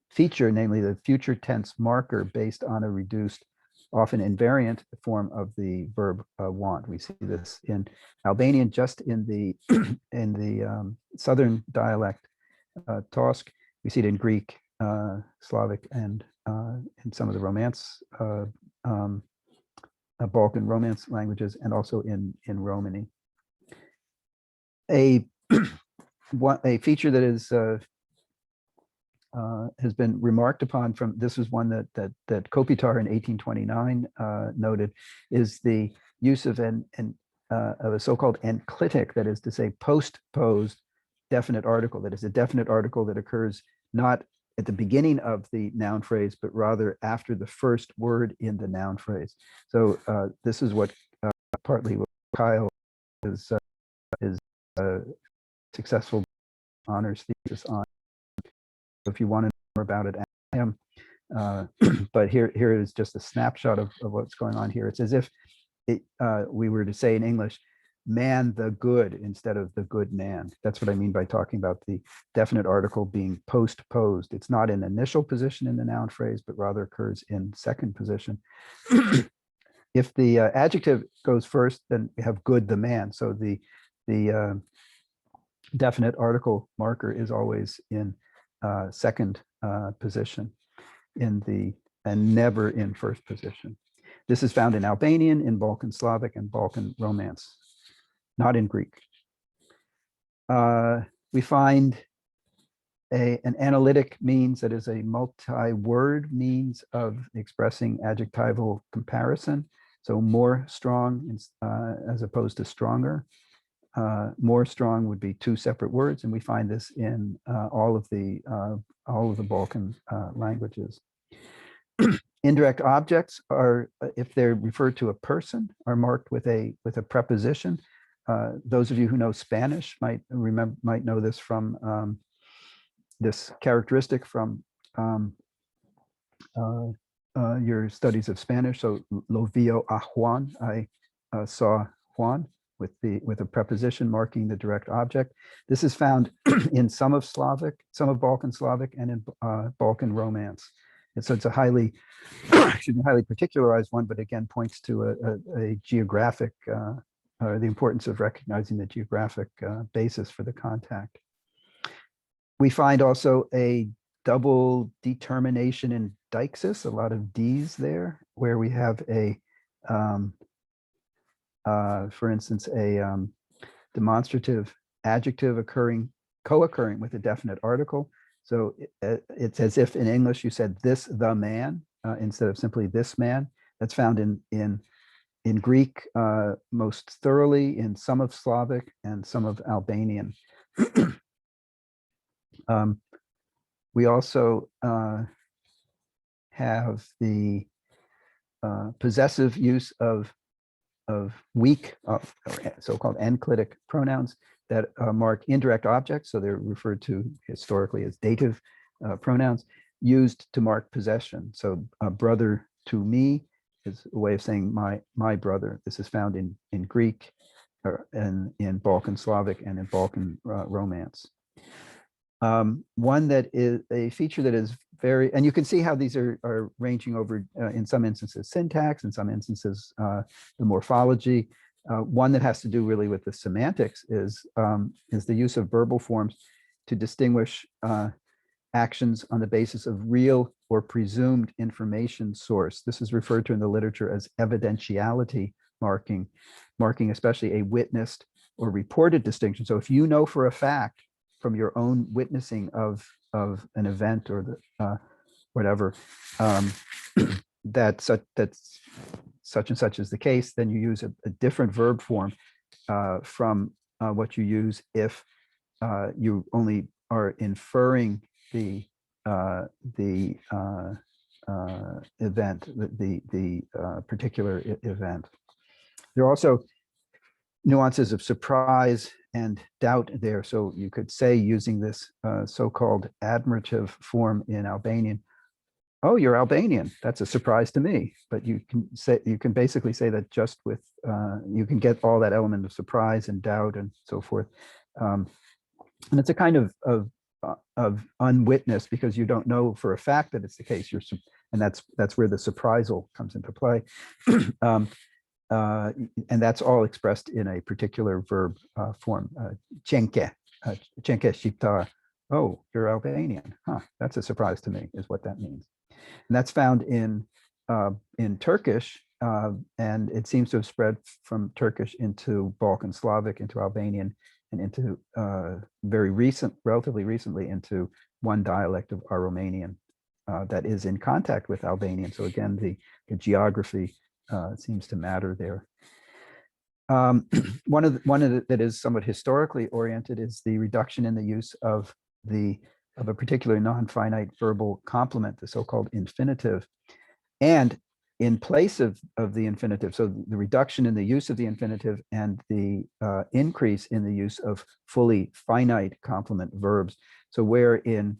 feature, namely the future tense marker based on a reduced, often invariant form of the verb want. We see this in Albanian, just in the southern dialect Tosk. We see it in Greek, Slavic, and in some of the Romance, Balkan Romance languages, and also in Romani. A feature that is has been remarked upon from, this is one that Kopitar in 1829 noted, is the use of a so-called enclitic, that is to say post-posed definite article. That is a definite article that occurs not at the beginning of the noun phrase, but rather after the first word in the noun phrase. So this is what partly what Kyle is successful honors thesis on. If you want to know more about it, ask him. But here is just a snapshot of what's going on here. It's as if we were to say in English, man the good, instead of the good man. That's what I mean by talking about the definite article being postposed. It's not in initial position in the noun phrase, but rather occurs in second position. If the adjective goes first, then we have good the man. So the definite article marker is always in second position and never in first position. This is found in Albanian, in Balkan Slavic, and Balkan Romance, not in Greek. We find an analytic means that is a multi-word means of expressing adjectival comparison. So more strong as opposed to stronger. More strong would be two separate words, and we find this in all of the Balkan languages. Indirect objects are, if they're referred to a person, are marked with a preposition. Those of you who know Spanish might know this from this characteristic from your studies of Spanish. So lo vio a Juan, I saw Juan, with a preposition marking the direct object. This is found in some of Balkan Slavic, and in Balkan Romance. And so it's a highly particularized one, but again points to a geographic, the importance of recognizing the geographic basis for the contact. We find also a double determination in deixis, a lot of D's there, where we have for instance, a demonstrative adjective co-occurring with a definite article. So it's as if in English you said this the man instead of simply this man. That's found in Greek most thoroughly, in some of Slavic and some of Albanian. We also have the possessive use of weak, so-called enclitic pronouns that mark indirect objects. So they're referred to historically as dative pronouns used to mark possession. So brother to me is a way of saying my brother. This is found in Greek, and in Balkan Slavic, and in Balkan Romance. One that is a feature that is very, and you can see how these are ranging over, in some instances, syntax, in some instances, the morphology. One that has to do really with the semantics is the use of verbal forms to distinguish actions on the basis of real or presumed information source. This is referred to in the literature as evidentiality marking especially a witnessed or reported distinction. So if you know for a fact from your own witnessing of an event or the whatever, that's such and such is the case, then you use a different verb form from what you use if you only are inferring the event, the particular event. There are also nuances of surprise and doubt there. So you could say, using this so-called admirative form in Albanian, oh, you're Albanian. That's a surprise to me. But you can basically say that just with you can get all that element of surprise and doubt and so forth. And it's a kind of unwitnessed, because you don't know for a fact that it's the case. And that's where the surprisal comes into play. And that's all expressed in a particular verb form. Chenke, chenke shiptar. Oh, you're Albanian. Huh, that's a surprise to me, is what that means. And that's found in Turkish, and it seems to have spread from Turkish into Balkan Slavic, into Albanian, and into relatively recently, into one dialect of our Romanian that is in contact with Albanian. So again, the geography seems to matter there. One of the that is somewhat historically oriented is the reduction in the use of a particular non-finite verbal complement, the so-called infinitive, and in place of the infinitive. So the reduction in the use of the infinitive and the increase in the use of fully finite complement verbs. So where in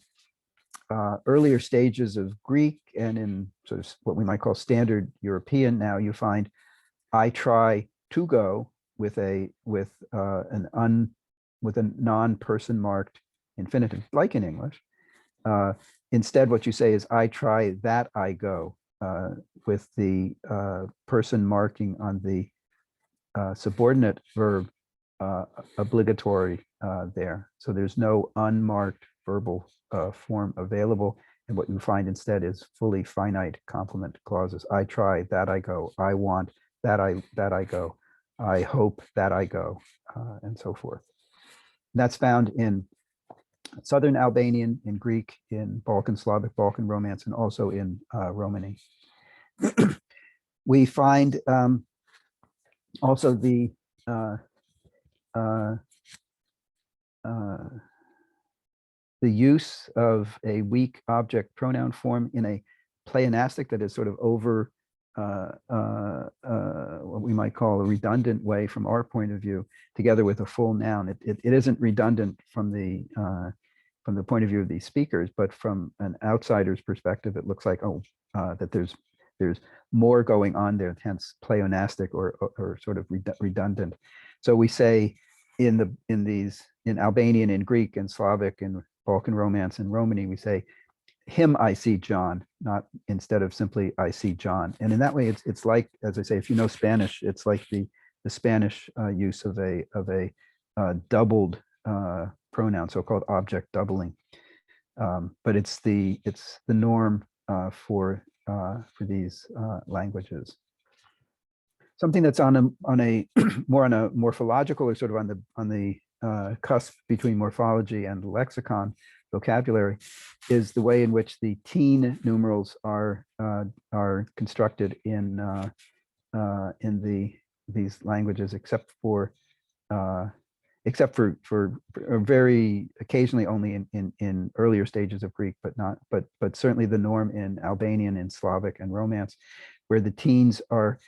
earlier stages of Greek and in sort of what we might call standard European, now you find I try to go with a non-person marked infinitive, like in English. Instead, what you say is I try that I go, with the person marking on the subordinate verb obligatory there. So there's no unmarked verbal form available. And what you find instead is fully finite complement clauses. I try, that I go. I want, that I go. I hope, that I go, and so forth. And that's found in Southern Albanian, in Greek, in Balkan Slavic, Balkan Romance, and also in Romani. We find also the use of a weak object pronoun form in a pleonastic that is sort of over what we might call a redundant way from our point of view, together with a full noun. It isn't redundant from the point of view of these speakers, but from an outsider's perspective, it looks like, oh, that there's more going on there, hence pleonastic or sort of redundant. So we say in Albanian, in Greek, and Slavic, and Balkan Romance, and Romani, we say, him I see John, not instead of simply I see John. And in that way, it's like, as I say, if you know Spanish, it's like the Spanish use of a doubled pronoun, so-called object doubling. But it's the norm for these languages. Something that's on a more on a morphological, or sort of on the cusp between morphology and lexicon vocabulary, is the way in which the teen numerals are constructed in these languages, except for very occasionally only in earlier stages of Greek, but certainly the norm in Albanian, in Slavic, and Romance, where the teens are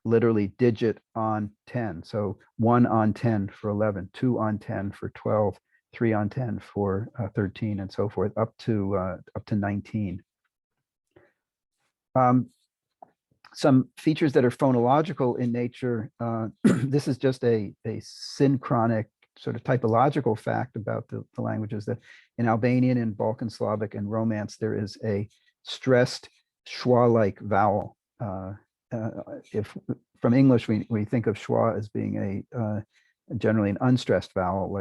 literally digit on 10. So 1 on 10 for 11, 2 on 10 for 12, 3 on 10 for 13, and so forth, up to 19. Some features that are phonological in nature. This is just a synchronic sort of typological fact about the languages, that in Albanian, and Balkan Slavic, and Romance, there is a stressed schwa-like vowel. If from English we think of schwa as being generally an unstressed vowel,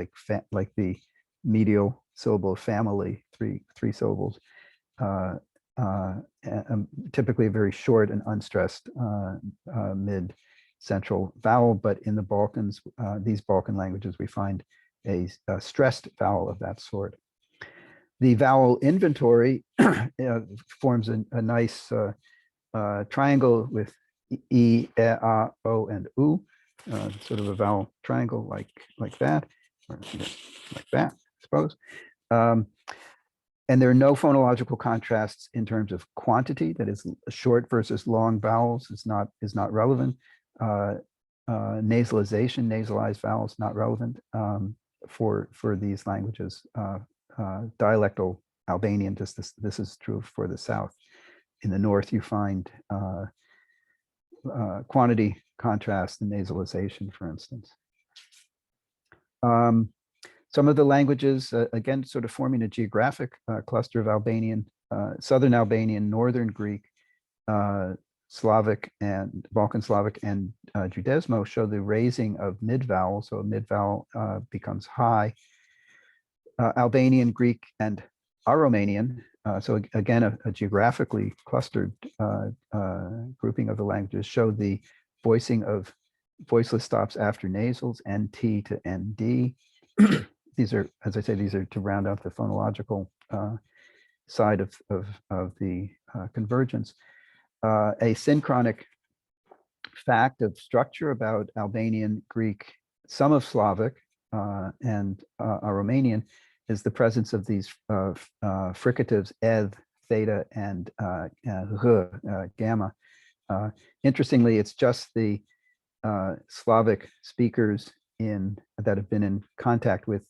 like the medial syllable family, three syllables. Typically a very short and unstressed mid-central vowel, but in the Balkans, these Balkan languages, we find a stressed vowel of that sort. The vowel inventory forms a nice triangle with E, A, O, and U, sort of a vowel triangle like that, or like that, I suppose. And there are no phonological contrasts in terms of quantity. That is, short versus long vowels is not relevant. Nasalization, nasalized vowels, not relevant for these languages. Dialectal Albanian. This is true for the south. In the north, you find quantity contrast and nasalization, for instance. Some of the languages, again, sort of forming a geographic cluster of Albanian, Southern Albanian, Northern Greek, Slavic and Balkan Slavic and Judezmo, show the raising of mid-vowel. So a mid-vowel becomes high. Albanian, Greek, and Aromanian. So again, a geographically clustered grouping of the languages show the voicing of voiceless stops after nasals, NT to ND. These are, as I say, these are to round out the phonological side of the convergence. A synchronic fact of structure about Albanian, Greek, some of Slavic, and Aromanian is the presence of these fricatives eth, theta, and gamma. Interestingly, it's just the Slavic speakers that have been in contact with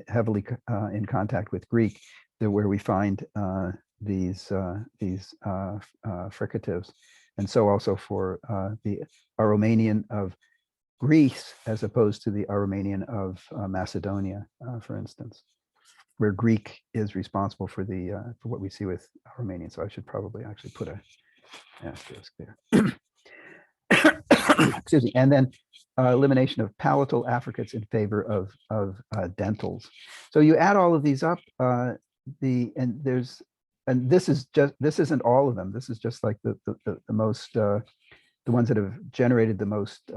heavily in contact with Greek, where we find these fricatives, and so also for the Aromanian of Greece as opposed to the Aromanian of Macedonia, for instance, where Greek is responsible for for what we see with Aromanian. So I should probably actually put a asterisk there. Excuse me. And then elimination of palatal affricates in favor of dentals. So you add all of these up, and this isn't all of them. This is just like the most the ones that have generated the most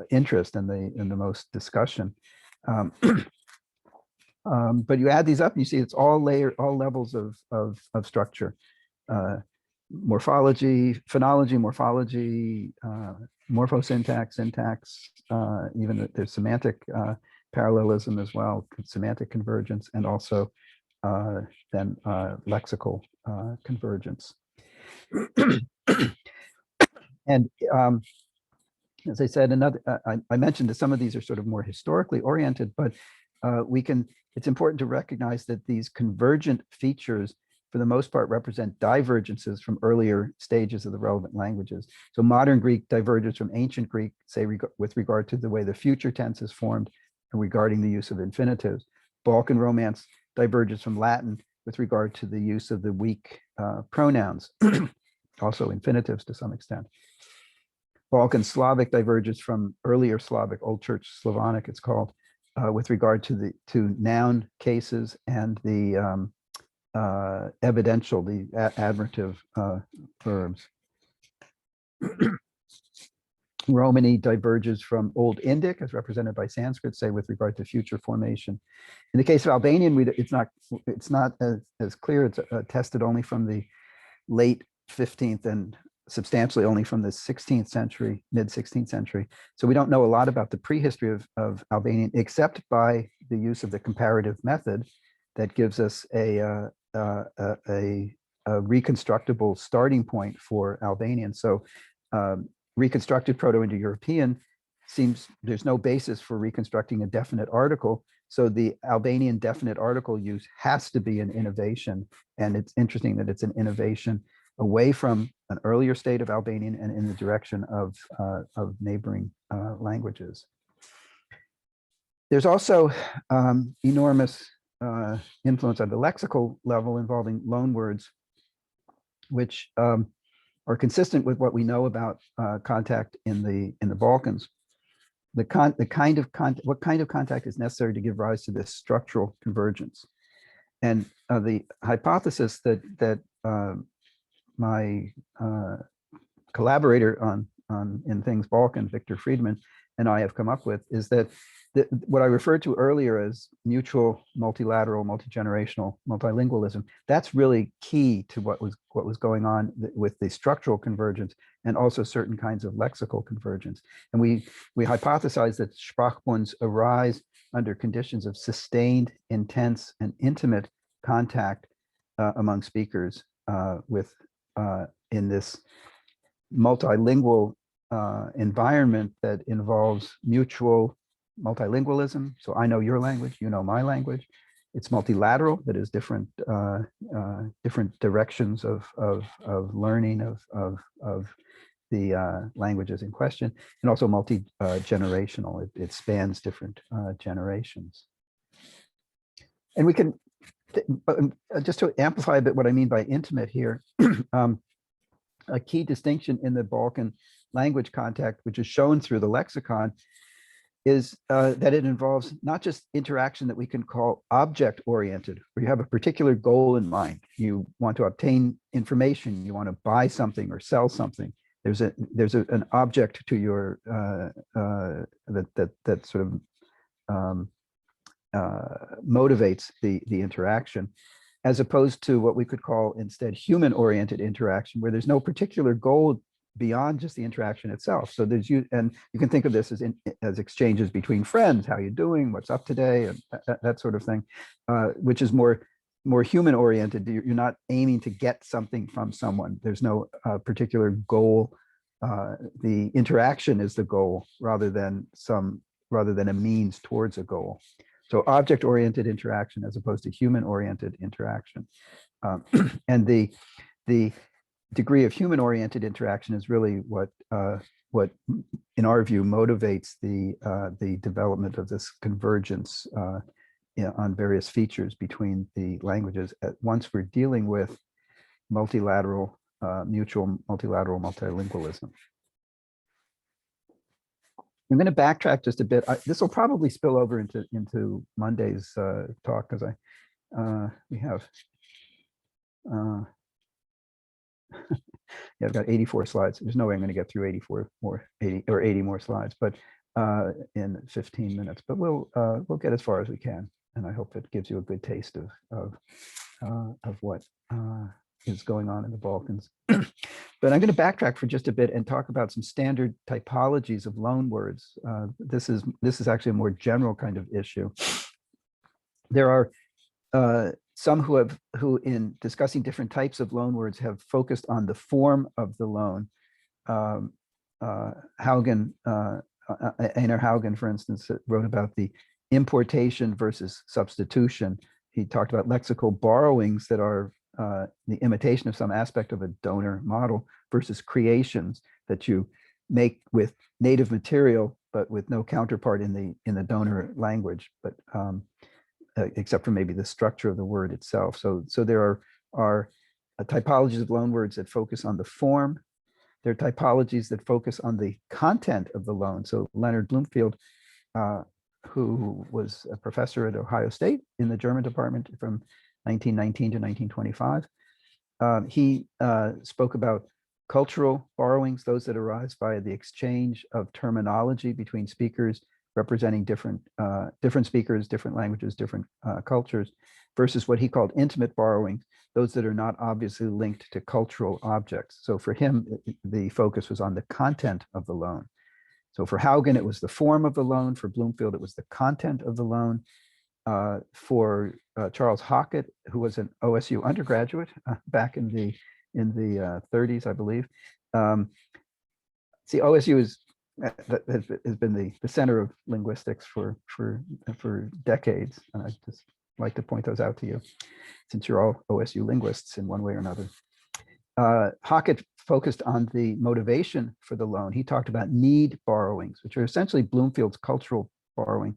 interest and the most discussion. But you add these up and you see it's all levels of structure. Morphology, phonology, morphology, morphosyntax, syntax, even there's semantic parallelism as well, semantic convergence, and also then lexical convergence. And as I said, I mentioned that some of these are sort of more historically oriented, but it's important to recognize that these convergent features for the most part represent divergences from earlier stages of the relevant languages. So modern Greek diverges from ancient Greek, say with regard to the way the future tense is formed and regarding the use of infinitives. Balkan Romance diverges from Latin with regard to the use of the weak pronouns, also infinitives to some extent. Balkan Slavic diverges from earlier Slavic, Old Church Slavonic it's called, with regard to noun cases and the evidential, the adverbitive verbs. Romany diverges from Old Indic, as represented by Sanskrit, say with regard to future formation. In the case of Albanian, it's not as clear. It's tested only from the late 15th and substantially only from the 16th century, mid 16th century. So we don't know a lot about the prehistory of Albanian, except by the use of the comparative method that gives us a reconstructible starting point for Albanian. So reconstructed Proto-Indo-European seems there's no basis for reconstructing a definite article. So the Albanian definite article use has to be an innovation. And it's interesting that it's an innovation away from an earlier state of Albanian and in the direction of neighboring languages. There's also enormous influence on the lexical level involving loanwords, which are consistent with what we know about contact in the Balkans. What kind of contact is necessary to give rise to this structural convergence? And the hypothesis that my collaborator on In Things Balkan, Victor Friedman, and I have come up with is that what I referred to earlier as mutual, multilateral, multi-generational, multilingualism, that's really key to what was going on with the structural convergence and also certain kinds of lexical convergence. And we hypothesize that Sprachbunds arise under conditions of sustained, intense, and intimate contact among speakers in this multilingual environment that involves mutual multilingualism. So I know your language, you know my language. it's multilateral, that is different different directions of learning of the languages in question, and also multi-generational. It spans different generations. And we can, just to amplify a bit what I mean by intimate here, a key distinction in the Balkan language contact, which is shown through the lexicon, is that it involves not just interaction that we can call object-oriented, where you have a particular goal in mind. You want to obtain information, you want to buy something or sell something. There's an object to your that sort of motivates the interaction, as opposed to what we could call instead human-oriented interaction, where there's no particular goal beyond just the interaction itself. So there's you can think of this as exchanges between friends. How you doing? What's up today? And that sort of thing, which is more human oriented. You're not aiming to get something from someone. There's no particular goal. The interaction is the goal rather than a means towards a goal. So object oriented interaction as opposed to human oriented interaction, and the degree of human-oriented interaction is really what, in our view, motivates the development of this convergence on various features between the languages. Once we're dealing with multilateral, mutual multilateral multilingualism. I'm going to backtrack just a bit. This will probably spill over into Monday's talk, because we have. Yeah, I've got 84 slides. There's no way I'm going to get through 80 more slides, but in 15 minutes. But we'll get as far as we can, and I hope it gives you a good taste of what is going on in the Balkans. But I'm going to backtrack for just a bit and talk about some standard typologies of loan words. This is actually a more general kind of issue. There are some who in discussing different types of loan words have focused on the form of the loan. Haugen, Einar Haugen, for instance, wrote about the importation versus substitution. He talked about lexical borrowings that are the imitation of some aspect of a donor model versus creations that you make with native material, but with no counterpart in the donor language, but except for maybe the structure of the word itself. So there are typologies of loan words that focus on the form. There are typologies that focus on the content of the loan. So Leonard Bloomfield, who was a professor at Ohio State in the German department from 1919 to 1925, he spoke about cultural borrowings, those that arise via the exchange of terminology between speakers representing different speakers, different languages, different cultures, versus what he called intimate borrowings, those that are not obviously linked to cultural objects. So for him, the focus was on the content of the loan. So for Haugen, it was the form of the loan. For Bloomfield, it was the content of the loan. For Charles Hockett, who was an OSU undergraduate back in the 30s, I believe. See, OSU has been the center of linguistics for decades, and I just like to point those out to you, since you're all OSU linguists in one way or another. Hockett focused on the motivation for the loan. He talked about need borrowings, which are essentially Bloomfield's cultural borrowing,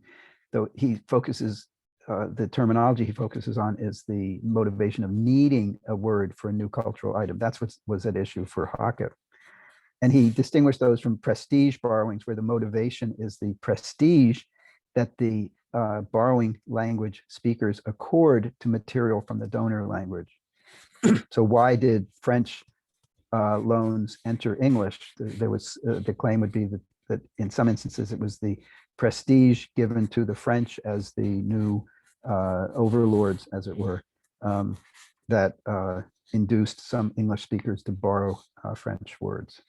though he focuses, the terminology he focuses on is the motivation of needing a word for a new cultural item. That's what was at issue for Hockett. And he distinguished those from prestige borrowings, where the motivation is the prestige that the borrowing language speakers accord to material from the donor language. So why did French loans enter English? There was the claim would be that in some instances it was the prestige given to the French as the new overlords, as it were, that induced some English speakers to borrow French words.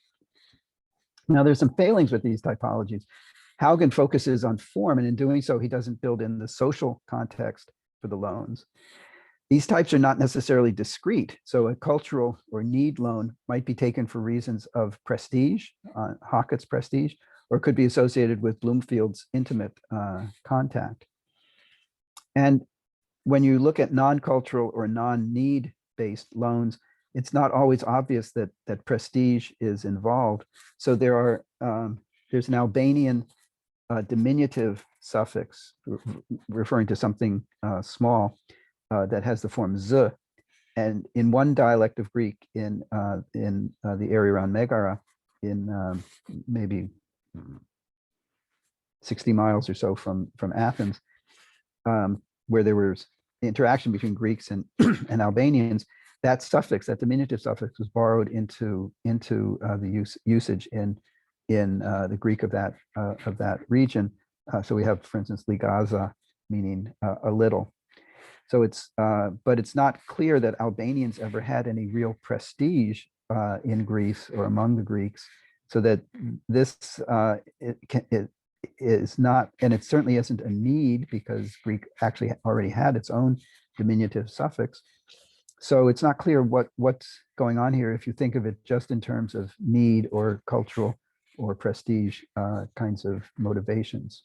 Now, there's some failings with these typologies. Haugen focuses on form, and in doing so, he doesn't build in the social context for the loans. These types are not necessarily discrete. So a cultural or need loan might be taken for reasons of prestige, Hockett's prestige, or could be associated with Bloomfield's intimate contact. And when you look at non-cultural or non-need based loans, it's not always obvious that prestige is involved. So there's an Albanian diminutive suffix referring to something small that has the form z. And in one dialect of Greek in the area around Megara, in maybe 60 miles or so from Athens, where there was interaction between Greeks and and Albanians, that suffix, that diminutive suffix, was borrowed into the usage in the Greek of that region. So we have, for instance, ligaza, meaning a little. So but it's not clear that Albanians ever had any real prestige in Greece or among the Greeks. So that this it is not, and it certainly isn't a need, because Greek actually already had its own diminutive suffix. So it's not clear what's going on here if you think of it just in terms of need or cultural or prestige kinds of motivations.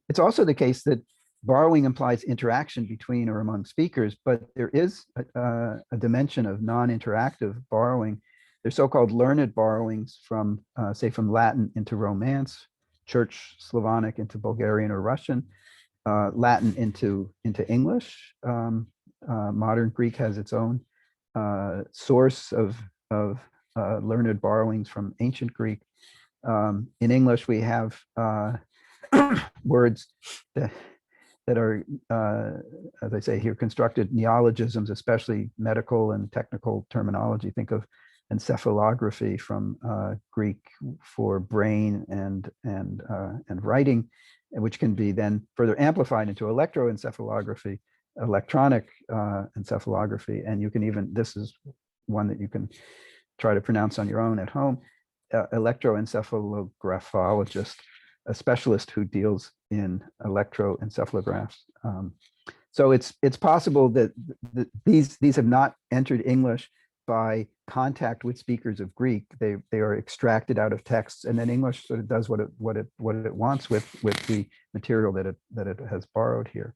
It's also the case that borrowing implies interaction between or among speakers, but there is a dimension of non-interactive borrowing. They're so-called learned borrowings from, say, from Latin into Romance, Church Slavonic into Bulgarian or Russian, Latin into English. Modern Greek has its own source of learned borrowings from ancient Greek. In English, we have words that are, as I say here, constructed neologisms, especially medical and technical terminology. Think of encephalography from Greek for brain and writing, which can be then further amplified into electroencephalography, electronic encephalography. And you can even, this is one that you can try to pronounce on your own at home, electroencephalographologist, a specialist who deals in electroencephalographs. So it's possible that these have not entered English by contact with speakers of Greek. They are extracted out of texts, and then English sort of does what it wants with the material that it has borrowed here.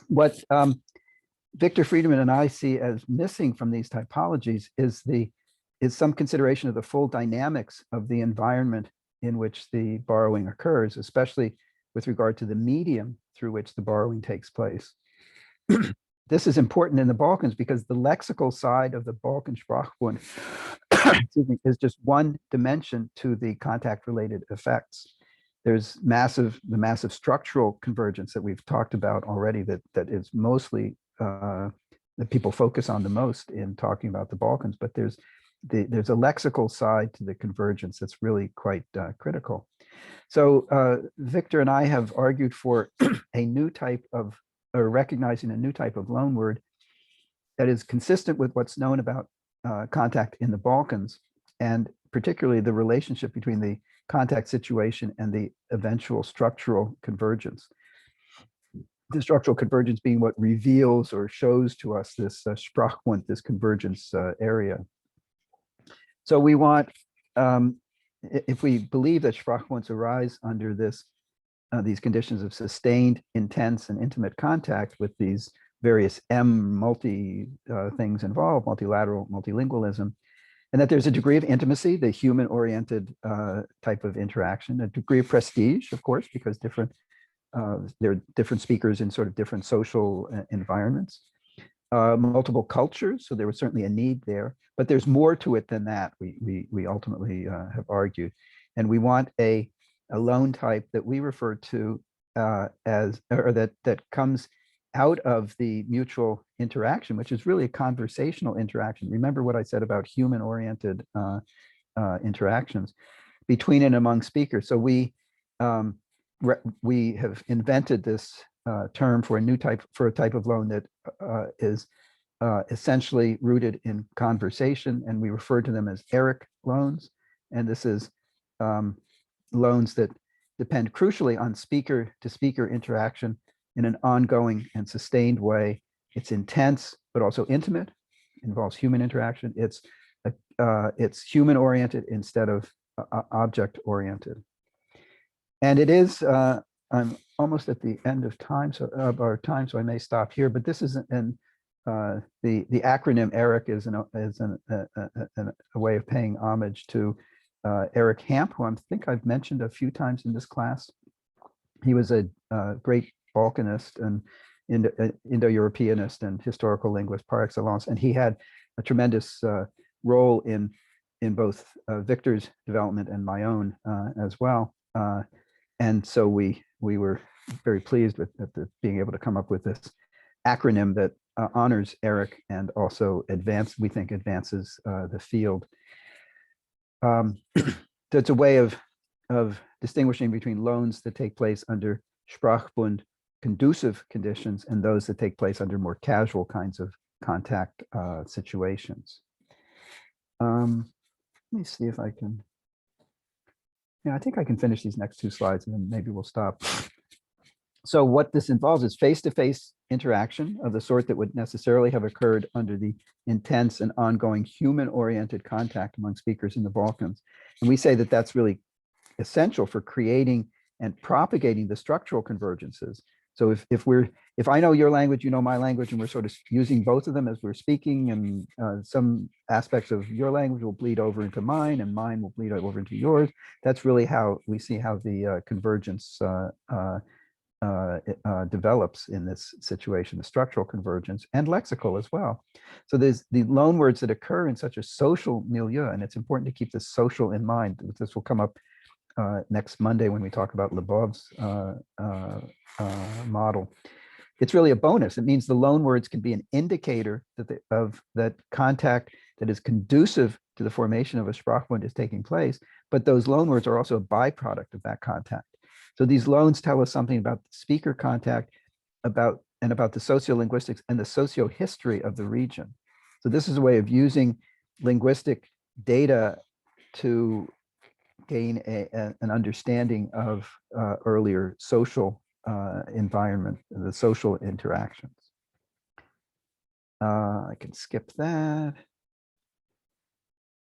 What Victor Friedman and I see as missing from these typologies is some consideration of the full dynamics of the environment in which the borrowing occurs, especially with regard to the medium through which the borrowing takes place. This is important in the Balkans because the lexical side of the Balkan Sprachbund is just one dimension to the contact-related effects. There's the massive structural convergence that we've talked about already, that is mostly that people focus on the most in talking about the Balkans, but there's a lexical side to the convergence that's really quite critical. So Victor and I have argued for a new type of, or recognizing a new type of loanword that is consistent with what's known about contact in the Balkans, and particularly the relationship between the contact situation and the eventual structural convergence. The structural convergence being what reveals or shows to us this Sprachbund, this convergence area. So we want, if we believe that Sprachbunds arise under these conditions of sustained, intense, and intimate contact with these various multi things involved, multilateral, multilingualism, and that there's a degree of intimacy, the human-oriented type of interaction, a degree of prestige, of course, because there are different speakers in sort of different social environments, multiple cultures, so there was certainly a need there, but there's more to it than that, we ultimately have argued. And we want a loan type that we refer to as, or that comes out of the mutual interaction, which is really a conversational interaction. Remember what I said about human-oriented interactions between and among speakers. So we have invented this term for a type of loan that is essentially rooted in conversation, and we refer to them as ERIC loans. And this is loans that depend crucially on speaker-to-speaker interaction in an ongoing and sustained way. It's intense, but also intimate, involves human interaction. It's human-oriented instead of object-oriented. And it is I'm almost at the end of time, so of our time, so I may stop here. But this is the acronym ERIC is a way of paying homage to Eric Hamp, who I think I've mentioned a few times in this class. He was a great Balkanist and Indo-Europeanist and historical linguist par excellence, and he had a tremendous role in both Victor's development and my own as well. And so we were very pleased with being able to come up with this acronym that honors Eric and also we think advances the field. So it's a way of distinguishing between loans that take place under Sprachbund conducive conditions and those that take place under more casual kinds of contact situations. Let me see if I can. Yeah, I think I can finish these next two slides and then maybe we'll stop. So what this involves is face-to-face interaction of the sort that would necessarily have occurred under the intense and ongoing human-oriented contact among speakers in the Balkans. And we say that that's really essential for creating and propagating the structural convergences. So if I know your language, you know my language, and we're sort of using both of them as we're speaking, and some aspects of your language will bleed over into mine, and mine will bleed over into yours. That's really how we see how the convergence develops in this situation, the structural convergence and lexical as well. So there's the loan words that occur in such a social milieu, and it's important to keep the social in mind. This will come up next Monday when we talk about Lebov's model. It's really a bonus. It means the loan words can be an indicator that that contact that is conducive to the formation of a Sprachbund is taking place, but those loan words are also a byproduct of that contact. So these loans tell us something about the speaker contact, about the sociolinguistics and the socio-history of the region. So this is a way of using linguistic data to gain an understanding of earlier social environment, the social interactions. I can skip that.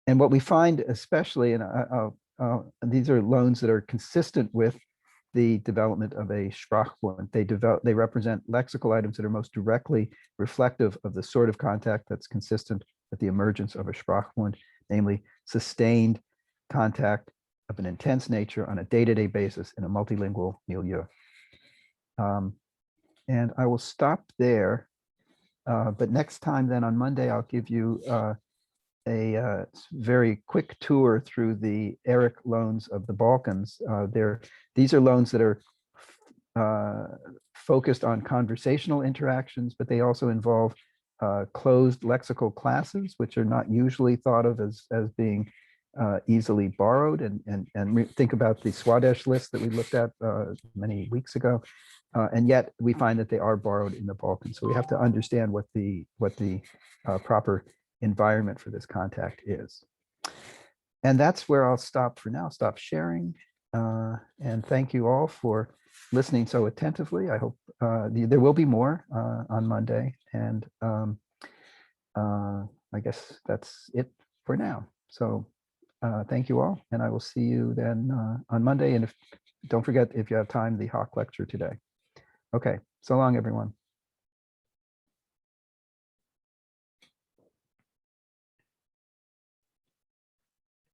And what we find especially, and these are loans that are consistent with the development of a Sprachbund. They represent lexical items that are most directly reflective of the sort of contact that's consistent with the emergence of a Sprachbund, namely sustained contact of an intense nature on a day-to-day basis in a multilingual milieu. And I will stop there, but next time then on Monday, I'll give you a very quick tour through the ERIC loans of the Balkans. These are loans that are focused on conversational interactions, but they also involve closed lexical classes, which are not usually thought of as being easily borrowed. And think about the Swadesh list that we looked at many weeks ago. And yet we find that they are borrowed in the Balkans. So we have to understand what the proper environment for this contact is. And that's where I'll stop for now, stop sharing. And thank you all for listening so attentively. I hope there will be more on Monday. And I guess that's it for now. So thank you all. And I will see you then on Monday. And don't forget, if you have time, the Hawk lecture today. Okay, so long, everyone.